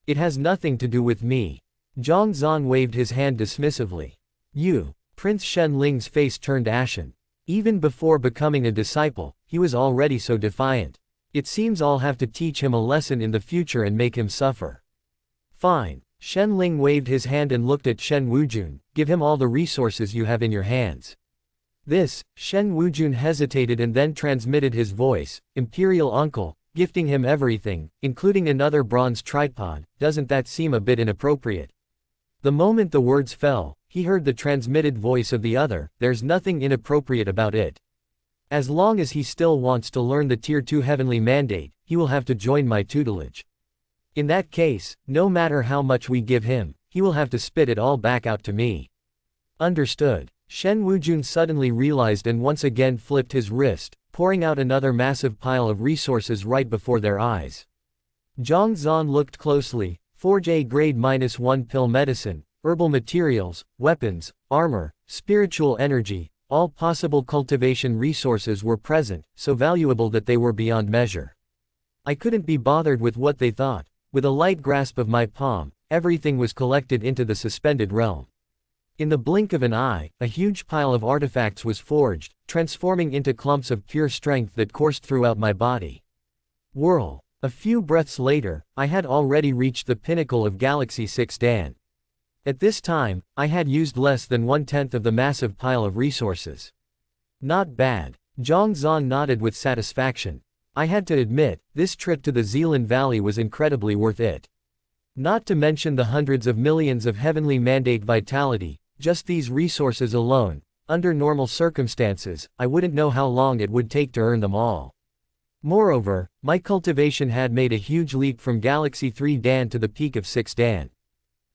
It has nothing to do with me. Zhang Zan waved his hand dismissively. You. Prince Shen Ling's face turned ashen. Even before becoming a disciple, he was already so defiant. It seems I'll have to teach him a lesson in the future and make him suffer. Fine. Shen Ling waved his hand and looked at Shen Wujun, give him all the resources you have in your hands. Shen Wujun hesitated and then transmitted his voice, Imperial Uncle, gifting him everything, including another bronze tripod, doesn't that seem a bit inappropriate? The moment the words fell, he heard the transmitted voice of the other, there's nothing inappropriate about it. As long as he still wants to learn the Tier 2 heavenly mandate, he will have to join my tutelage. In that case, no matter how much we give him, he will have to spit it all back out to me. Understood. Shen Wujun suddenly realized and once again flipped his wrist, pouring out another massive pile of resources right before their eyes. Zhang Zan looked closely. Forge A grade -1 pill medicine, herbal materials, weapons, armor, spiritual energy, all possible cultivation resources were present, so valuable that they were beyond measure. I couldn't be bothered with what they thought. With a light grasp of my palm, everything was collected into the suspended realm. In the blink of an eye, a huge pile of artifacts was forged, transforming into clumps of pure strength that coursed throughout my body. Whirl. A few breaths later, I had already reached the pinnacle of Galaxy 6 Dan. At this time, I had used less than 1/10 of the massive pile of resources. Not bad. Zhang Zan nodded with satisfaction. I had to admit, this trip to the Zealand Valley was incredibly worth it. Not to mention the hundreds of millions of heavenly mandate vitality, just these resources alone, under normal circumstances, I wouldn't know how long it would take to earn them all. Moreover, my cultivation had made a huge leap from Galaxy 3 Dan to the peak of 6 Dan.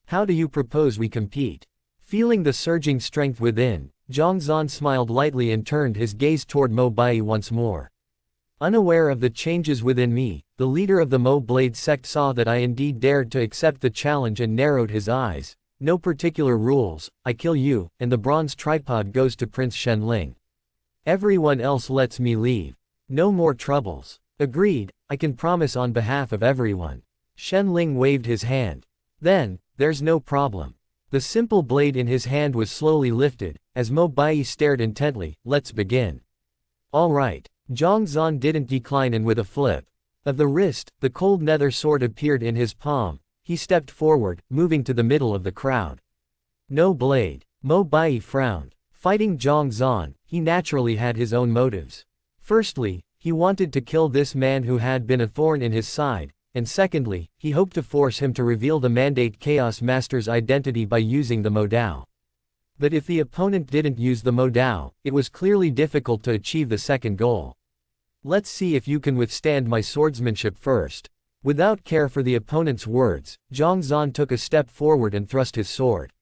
How do you propose we compete? Feeling the surging strength within, Zhang Zan smiled lightly and turned his gaze toward Mo Bai once more. Unaware of the changes within me, the leader of the Mo Blade sect saw that I indeed dared to accept the challenge and narrowed his eyes. No particular rules, I kill you, and the bronze tripod goes to Prince Shenling. Everyone else lets me leave. No more troubles. Agreed, I can promise on behalf of everyone. Shenling waved his hand. Then, there's no problem. The simple blade in his hand was slowly lifted, as Mo Bai stared intently. Let's begin. All right. Zhang Zan didn't decline, and with a flip of the wrist, the cold nether sword appeared in his palm. He stepped forward, moving to the middle of the crowd. No blade. Mo Bai frowned. Fighting Zhang Zan, he naturally had his own motives. Firstly, he wanted to kill this man who had been a thorn in his side, and secondly, he hoped to force him to reveal the Mandate Chaos Master's identity by using the Mo Dao. But if the opponent didn't use the Mo Dao, it was clearly difficult to achieve the second goal. Let's see if you can withstand my swordsmanship first. Without care for the opponent's words, Zhang Zan took a step forward and thrust his sword.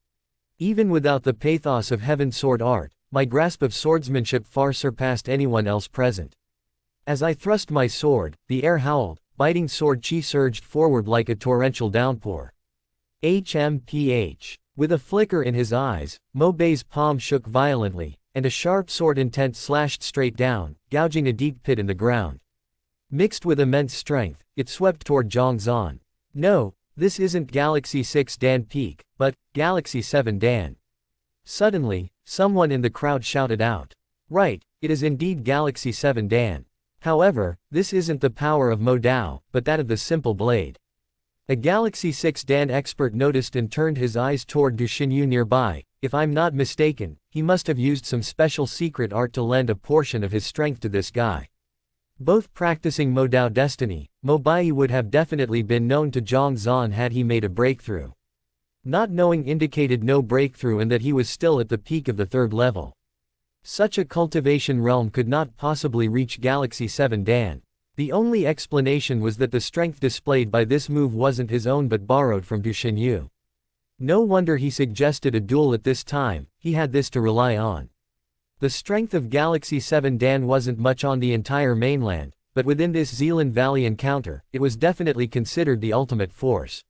Even without the pathos of Heaven Sword art, my grasp of swordsmanship far surpassed anyone else present. As I thrust my sword, the air howled, biting sword chi surged forward like a torrential downpour. HMPH. With a flicker in his eyes, Mo Bai's palm shook violently, and a sharp sword intent slashed straight down, gouging a deep pit in the ground. Mixed with immense strength, it swept toward Zhang Zan. No, this isn't Galaxy 6 Dan peak, but Galaxy 7 Dan. Suddenly, someone in the crowd shouted out. Right, it is indeed Galaxy 7 Dan. However, this isn't the power of Mo Dao, but that of the simple blade. A Galaxy 6 Dan expert noticed and turned his eyes toward Du Xinyu nearby. If I'm not mistaken, he must have used some special secret art to lend a portion of his strength to this guy. Both practicing Mo Dao destiny, Mo Bai would have definitely been known to Zhang Zan had he made a breakthrough. Not knowing indicated no breakthrough and that he was still at the peak of the third level. Such a cultivation realm could not possibly reach Galaxy 7 Dan. The only explanation was that the strength displayed by this move wasn't his own but borrowed from Du Xinyu. No wonder he suggested a duel at this time, he had this to rely on. The strength of Galaxy 7 Dan wasn't much on the entire mainland, but within this Zealand Valley encounter, it was definitely considered the ultimate force.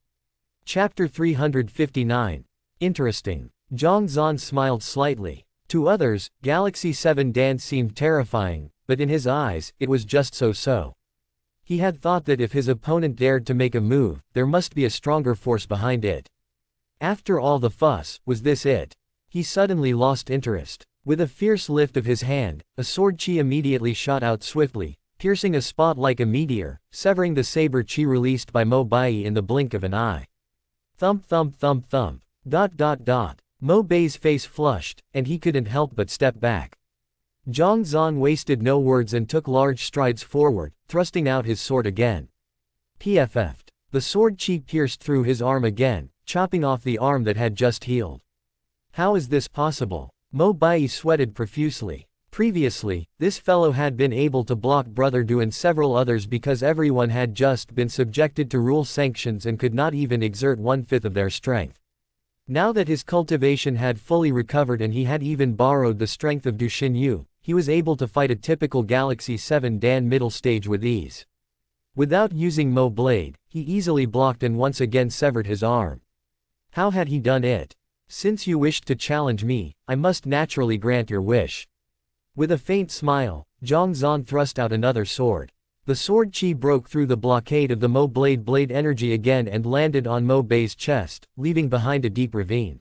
Chapter 359. Interesting. Zhang Zan smiled slightly. To others, Galaxy 7 Dan seemed terrifying, but in his eyes, it was just so-so. He had thought that if his opponent dared to make a move, there must be a stronger force behind it. After all the fuss, was this it? He suddenly lost interest. With a fierce lift of his hand, a sword chi immediately shot out swiftly, piercing a spot like a meteor, severing the saber chi released by Mo Bai in the blink of an eye. Thump thump thump thump. ... Mo Bai's face flushed, and he couldn't help but step back. Zhang Zan wasted no words and took large strides forward, thrusting out his sword again. PFF'd. The sword chi pierced through his arm again, chopping off the arm that had just healed. How is this possible? Mo Bai sweated profusely. Previously, this fellow had been able to block Brother Du and several others because everyone had just been subjected to rule sanctions and could not even exert 1/5 of their strength. Now that his cultivation had fully recovered and he had even borrowed the strength of Du Xinyu, he was able to fight a typical Galaxy 7 Dan middle stage with ease. Without using Mo Blade, he easily blocked and once again severed his arm. How had he done it? Since you wished to challenge me, I must naturally grant your wish. With a faint smile, Zhang Zan thrust out another sword. The sword chi broke through the blockade of the Mo blade energy again and landed on Mo Bai's chest, leaving behind a deep ravine.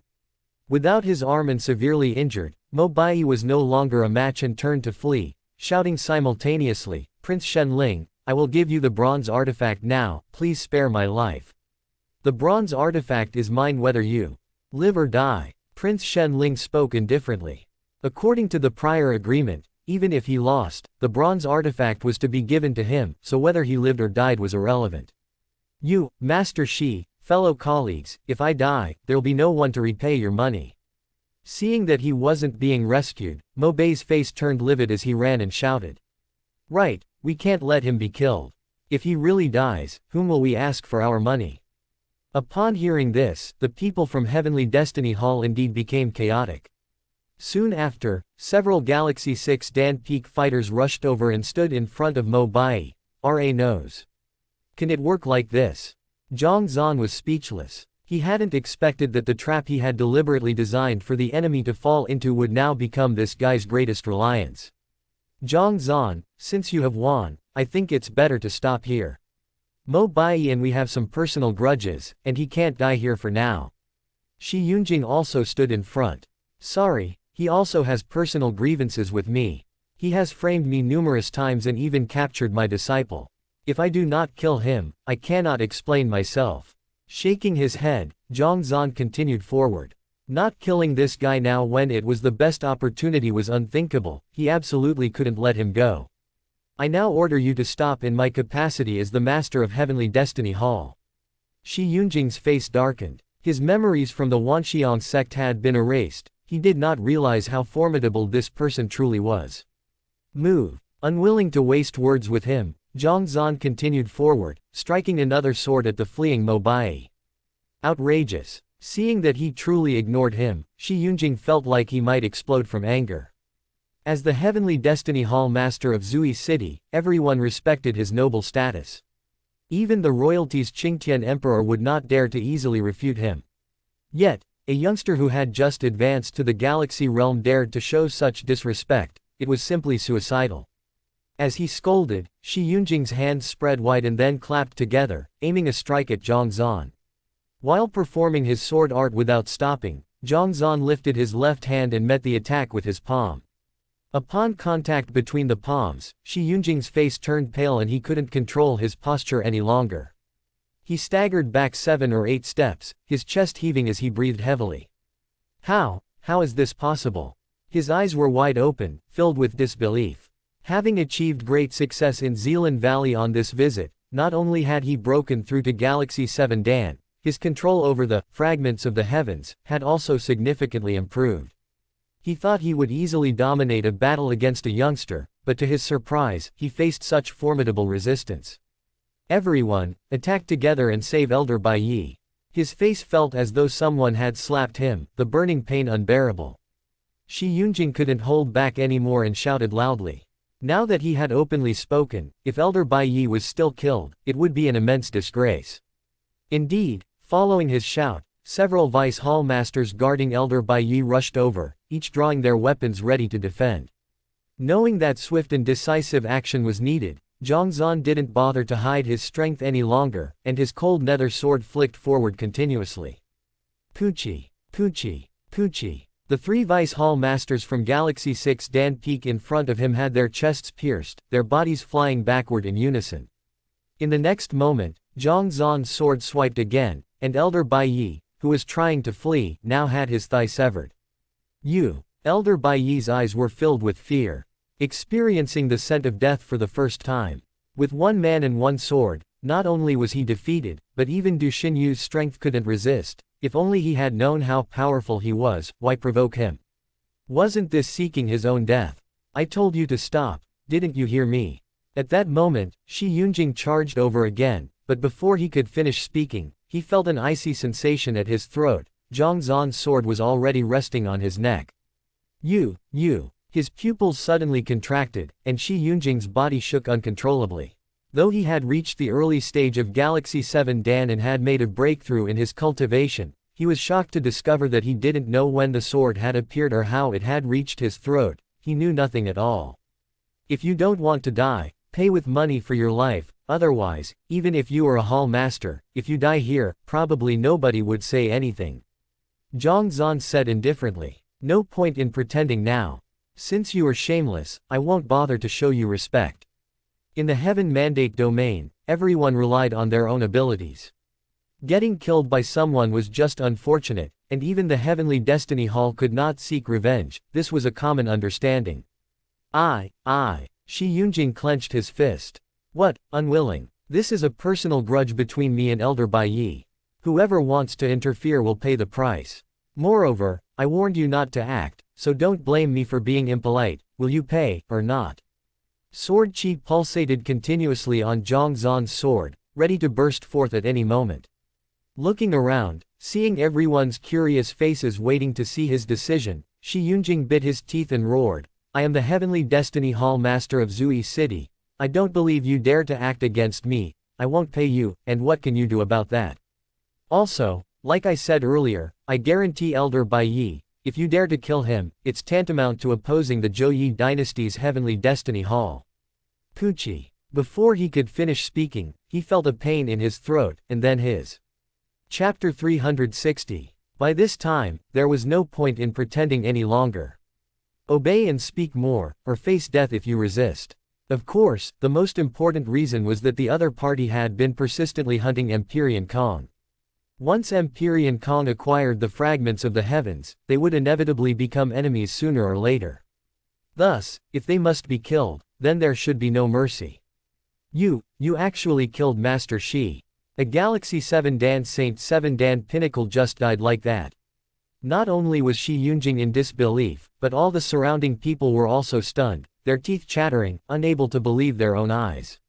Without his arm and severely injured, Mo Bai was no longer a match and turned to flee, shouting simultaneously, Prince Shenling, I will give you the bronze artifact now, please spare my life. The bronze artifact is mine whether you live or die. Prince Shenling spoke indifferently. According to the prior agreement, even if he lost, the bronze artifact was to be given to him, so whether he lived or died was irrelevant. You, Master Shi, fellow colleagues, if I die, there'll be no one to repay your money. Seeing that he wasn't being rescued, Mo Bei's face turned livid as he ran and shouted. Right, we can't let him be killed. If he really dies, whom will we ask for our money? Upon hearing this, the people from Heavenly Destiny Hall indeed became chaotic. Soon after, several Galaxy 6 Dan Peak fighters rushed over and stood in front of Mo Bai. RA knows. Can it work like this? Zhang Zan was speechless. He hadn't expected that the trap he had deliberately designed for the enemy to fall into would now become this guy's greatest reliance. Zhang Zan, since you have won, I think it's better to stop here. Mo Bai and we have some personal grudges, and he can't die here for now. Shi Yunjing also stood in front. Sorry, he also has personal grievances with me. He has framed me numerous times and even captured my disciple. If I do not kill him, I cannot explain myself. Shaking his head, Zhang Zan continued forward. Not killing this guy now when it was the best opportunity was unthinkable, he absolutely couldn't let him go. I now order you to stop in my capacity as the Master of Heavenly Destiny Hall. Shi Yunjing's face darkened. His memories from the Wanxiang sect had been erased. He did not realize how formidable this person truly was. Move. Unwilling to waste words with him, Zhang Zan continued forward, striking another sword at the fleeing Mo Bai. Outrageous. Seeing that he truly ignored him, Shi Yunjing felt like he might explode from anger. As the Heavenly Destiny Hall Master of Zui City, everyone respected his noble status. Even the royalty's Qingtian Emperor would not dare to easily refute him. Yet, a youngster who had just advanced to the Galaxy realm dared to show such disrespect. It was simply suicidal. As he scolded, Shi Yunjing's hands spread wide and then clapped together, aiming a strike at Zhang Zan. While performing his sword art without stopping, Zhang Zan lifted his left hand and met the attack with his palm. Upon contact between the palms, Shi Yunjing's face turned pale and he couldn't control his posture any longer. He staggered back 7 or 8 steps, his chest heaving as he breathed heavily. How is this possible? His eyes were wide open, filled with disbelief. Having achieved great success in Zealand Valley on this visit, not only had he broken through to Galaxy 7 Dan, his control over the fragments of the heavens had also significantly improved. He thought he would easily dominate a battle against a youngster, but to his surprise, he faced such formidable resistance. Everyone, attack together and save Elder Bai Yi. His face felt as though someone had slapped him, the burning pain unbearable. Shi Yunjing couldn't hold back anymore and shouted loudly. Now that he had openly spoken, if Elder Bai Yi was still killed, it would be an immense disgrace. Indeed, following his shout, several Vice Hall Masters guarding Elder Bai Yi rushed over, each drawing their weapons ready to defend. Knowing that swift and decisive action was needed, Zhang Zan didn't bother to hide his strength any longer, and his cold nether sword flicked forward continuously. Pucci, Pucci, Pucci. The 3 Vice Hall Masters from Galaxy 6 Dan Peak in front of him had their chests pierced, their bodies flying backward in unison. In the next moment, Zhang Zan's sword swiped again, and Elder Bai Yi, who was trying to flee, now had his thigh severed. Elder Bai Yi's eyes were filled with fear. Experiencing the scent of death for the first time. With 1 man and 1 sword, not only was he defeated, but even Du Xinyu's strength couldn't resist. If only he had known how powerful he was, why provoke him? Wasn't this seeking his own death? I told you to stop, didn't you hear me? At that moment, Shi Yunjing charged over again, but before he could finish speaking, he felt an icy sensation at his throat. Zhang Zan's sword was already resting on his neck. His pupils suddenly contracted, and Shi Yunjing's body shook uncontrollably. Though he had reached the early stage of Galaxy 7 Dan and had made a breakthrough in his cultivation, he was shocked to discover that he didn't know when the sword had appeared or how it had reached his throat. He knew nothing at all. If you don't want to die, pay with money for your life, otherwise, even if you are a hall master, if you die here, probably nobody would say anything. Zhang Zan said indifferently. No point in pretending now. Since you are shameless, I won't bother to show you respect. In the Heaven Mandate domain, everyone relied on their own abilities. Getting killed by someone was just unfortunate, and even the Heavenly Destiny Hall could not seek revenge. This was a common understanding. Shi Yunjing clenched his fist. What, unwilling? This is a personal grudge between me and Elder Bai Yi. Whoever wants to interfere will pay the price. Moreover, I warned you not to act, so don't blame me for being impolite. Will you pay, or not? Sword chi pulsated continuously on Zhang Zan's sword, ready to burst forth at any moment. Looking around, seeing everyone's curious faces waiting to see his decision, Shi Yunjing bit his teeth and roared, I am the Heavenly Destiny Hall Master of Zui City. I don't believe you dare to act against me. I won't pay you, and what can you do about that? Also, like I said earlier, I guarantee Elder Bai Yi, if you dare to kill him, it's tantamount to opposing the Zhou Yi dynasty's Heavenly Destiny Hall. Pucci. Before he could finish speaking, he felt a pain in his throat, and then his. Chapter 360. By this time, there was no point in pretending any longer. Obey and speak more, or face death if you resist. Of course, the most important reason was that the other party had been persistently hunting Empyrean Kong. Once Empyrean Kong acquired the fragments of the heavens, they would inevitably become enemies sooner or later. Thus, if they must be killed, then there should be no mercy. You actually killed Master Shi. A Galaxy 7 Dan Saint 7 Dan Pinnacle just died like that. Not only was Shi Yunjing in disbelief, but all the surrounding people were also stunned, their teeth chattering, unable to believe their own eyes.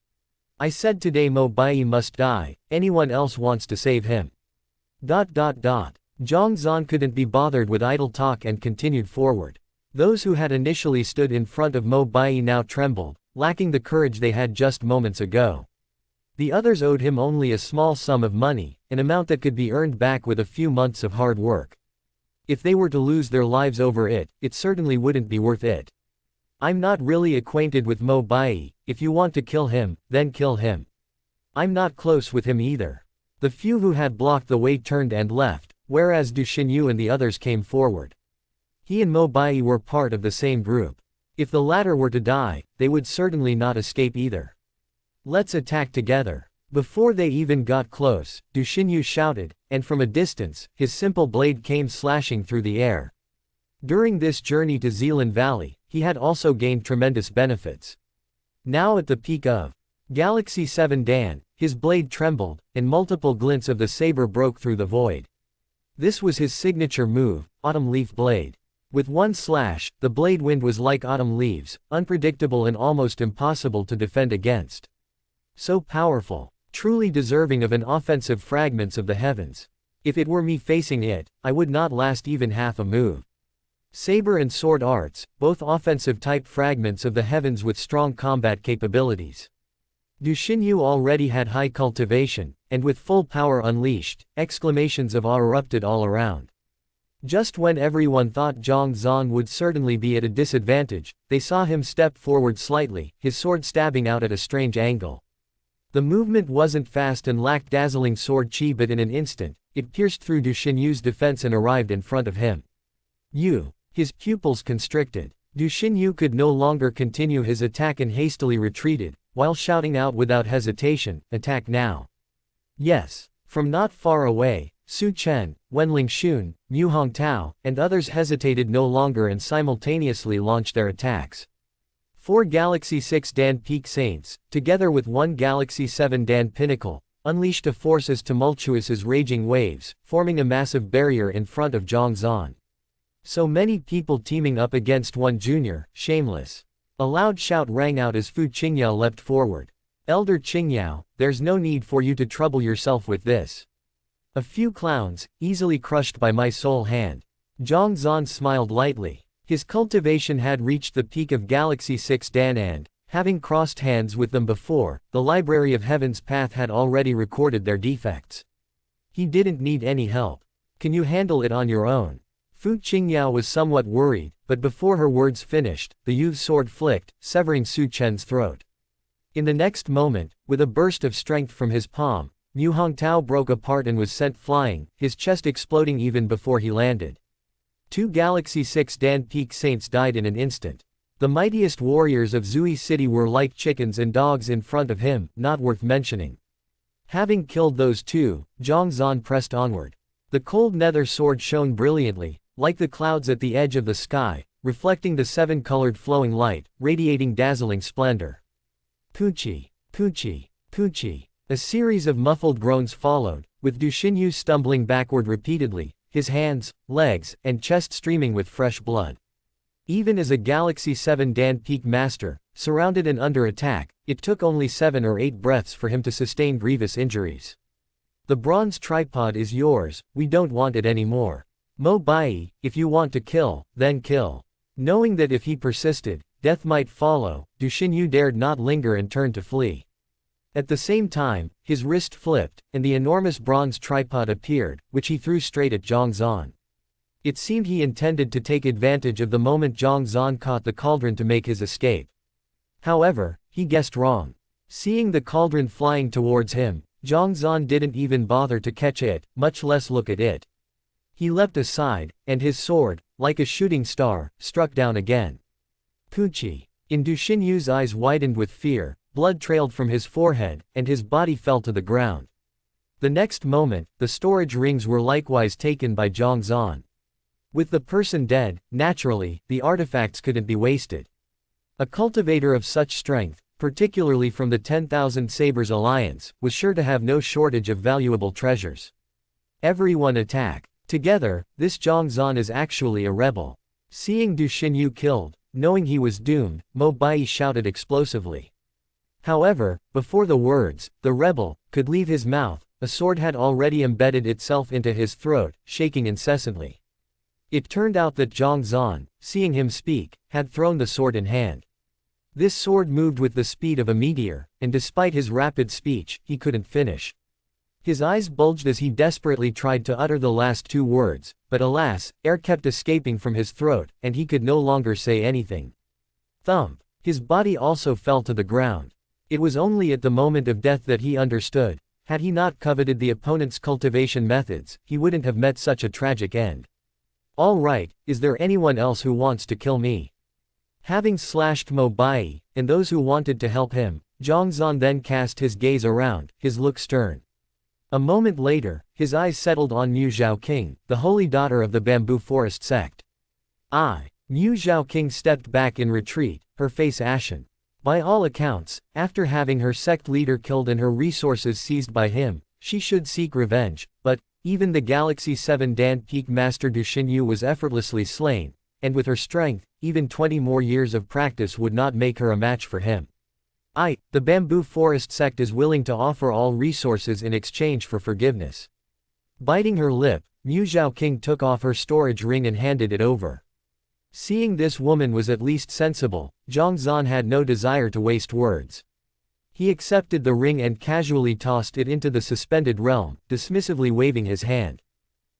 I said today Mo Bai must die, anyone else wants to save him. Zhang Zan couldn't be bothered with idle talk and continued forward. Those who had initially stood in front of Mo Bai now trembled, lacking the courage they had just moments ago. The others owed him only a small sum of money, an amount that could be earned back with a few months of hard work. If they were to lose their lives over it, it certainly wouldn't be worth it. I'm not really acquainted with Mo Bai. If you want to kill him, then kill him. I'm not close with him either. The few who had blocked the way turned and left, whereas Du Xinyu and the others came forward. He and Mo Bai were part of the same group. If the latter were to die, they would certainly not escape either. Let's attack together. Before they even got close, Du Xinyu shouted, and from a distance, his simple blade came slashing through the air. During this journey to Zealand Valley, he had also gained tremendous benefits. Now at the peak of Galaxy 7 Dan, his blade trembled, and multiple glints of the saber broke through the void. This was his signature move, Autumn Leaf Blade. With one slash, the blade wind was like autumn leaves, unpredictable and almost impossible to defend against. So powerful, truly deserving of an offensive fragments of the heavens. If it were me facing it, I would not last even half a move. Saber and sword arts, both offensive type fragments of the heavens with strong combat capabilities. Du Xinyu already had high cultivation, and with full power unleashed, exclamations of awe erupted all around. Just when everyone thought Zhang Zan would certainly be at a disadvantage, they saw him step forward slightly, his sword stabbing out at a strange angle. The movement wasn't fast and lacked dazzling sword chi, but in an instant, it pierced through Du Xinyu's defense and arrived in front of him. His pupils constricted. Du Xinyu could no longer continue his attack and hastily retreated, while shouting out without hesitation, "Attack now!" Yes. From not far away, Su Chen, Wenling Xun, Mu Hongtao, and others hesitated no longer and simultaneously launched their attacks. 4 Galaxy 6 Dan Peak Saints, together with 1 Galaxy 7 Dan Pinnacle, unleashed a force as tumultuous as raging waves, forming a massive barrier in front of Zhang Zan. So many people teaming up against one junior, shameless. A loud shout rang out as Fu Qingyao leapt forward. Elder Qingyao, there's no need for you to trouble yourself with this. A few clowns, easily crushed by my sole hand. Zhang Zan smiled lightly. His cultivation had reached the peak of Galaxy 6 Dan and, having crossed hands with them before, the Library of Heaven's Path had already recorded their defects. He didn't need any help. Can you handle it on your own? Fu Qingyao was somewhat worried, but before her words finished, the youth's sword flicked, severing Su Chen's throat. In the next moment, with a burst of strength from his palm, Mu Hongtao broke apart and was sent flying, his chest exploding even before he landed. 2 Galaxy 6 Dan Peak Saints died in an instant. The mightiest warriors of Zui City were like chickens and dogs in front of him, not worth mentioning. Having killed those two, Zhang Zan pressed onward. The cold nether sword shone brilliantly, like the clouds at the edge of the sky, reflecting the seven-colored flowing light, radiating dazzling splendor. Poochie, Poochie, Poochie. A series of muffled groans followed, with Du Xinyu stumbling backward repeatedly, his hands, legs, and chest streaming with fresh blood. Even as a Galaxy 7 Dan Peak Master, surrounded and under attack, it took only 7 or 8 breaths for him to sustain grievous injuries. The bronze tripod is yours, we don't want it anymore. Mo Bai, if you want to kill, then kill. Knowing that if he persisted, death might follow, Du Xinyu dared not linger and turned to flee. At the same time, his wrist flipped, and the enormous bronze tripod appeared, which he threw straight at Zhang Zan. It seemed he intended to take advantage of the moment Zhang Zan caught the cauldron to make his escape. However, he guessed wrong. Seeing the cauldron flying towards him, Zhang Zan didn't even bother to catch it, much less look at it. He leapt aside, and his sword, like a shooting star, struck down again. Poochie. In Du Xinyu's eyes widened with fear, blood trailed from his forehead, and his body fell to the ground. The next moment, the storage rings were likewise taken by Zhang Zan. With the person dead, naturally, the artifacts couldn't be wasted. A cultivator of such strength, particularly from the 10,000 Sabers Alliance, was sure to have no shortage of valuable treasures. Everyone attack. Together, this Zhang Zan is actually a rebel. Seeing Du Xinyu killed, knowing he was doomed, Mo Bai shouted explosively. However, before the words, "the rebel," could leave his mouth, a sword had already embedded itself into his throat, shaking incessantly. It turned out that Zhang Zan, seeing him speak, had thrown the sword in hand. This sword moved with the speed of a meteor, and despite his rapid speech, he couldn't finish. His eyes bulged as he desperately tried to utter the last 2 words, but alas, air kept escaping from his throat, and he could no longer say anything. Thump. His body also fell to the ground. It was only at the moment of death that he understood. Had he not coveted the opponent's cultivation methods, he wouldn't have met such a tragic end. All right, is there anyone else who wants to kill me? Having slashed Mo Bai, and those who wanted to help him, Zhang Zan then cast his gaze around, his look stern. A moment later, his eyes settled on Mu Zhaoqing, the holy daughter of the Bamboo Forest sect. Mu Zhaoqing stepped back in retreat, her face ashen. By all accounts, after having her sect leader killed and her resources seized by him, she should seek revenge, but even the Galaxy 7 Dan Peak Master Du Xinyu was effortlessly slain, and with her strength, even 20 more years of practice would not make her a match for him. The Bamboo Forest sect is willing to offer all resources in exchange for forgiveness. Biting her lip, Mu Zhaoqing took off her storage ring and handed it over. Seeing this woman was at least sensible, Zhang Zan had no desire to waste words. He accepted the ring and casually tossed it into the suspended realm, dismissively waving his hand.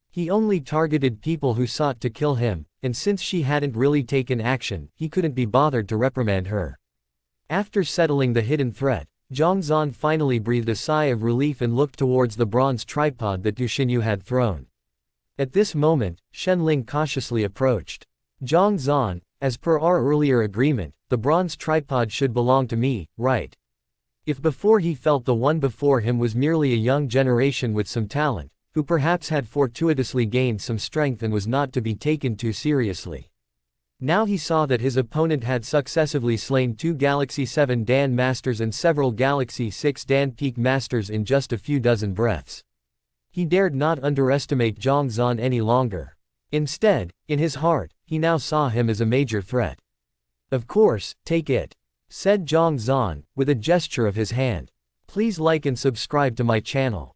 He only targeted people who sought to kill him, and since she hadn't really taken action, he couldn't be bothered to reprimand her. After settling the hidden threat, Zhang Zan finally breathed a sigh of relief and looked towards the bronze tripod that Du Xinyu had thrown. At this moment, Shen Ling cautiously approached. Zhang Zan, as per our earlier agreement, the bronze tripod should belong to me, right? If before he felt the one before him was merely a young generation with some talent, who perhaps had fortuitously gained some strength and was not to be taken too seriously. Now he saw that his opponent had successively slain 2 Galaxy 7 Dan Masters and several Galaxy 6 Dan Peak Masters in just a few dozen breaths. He dared not underestimate Zhang Zan any longer. Instead, in his heart, he now saw him as a major threat. "Of course, take it," said Zhang Zan, with a gesture of his hand. Please like and subscribe to my channel.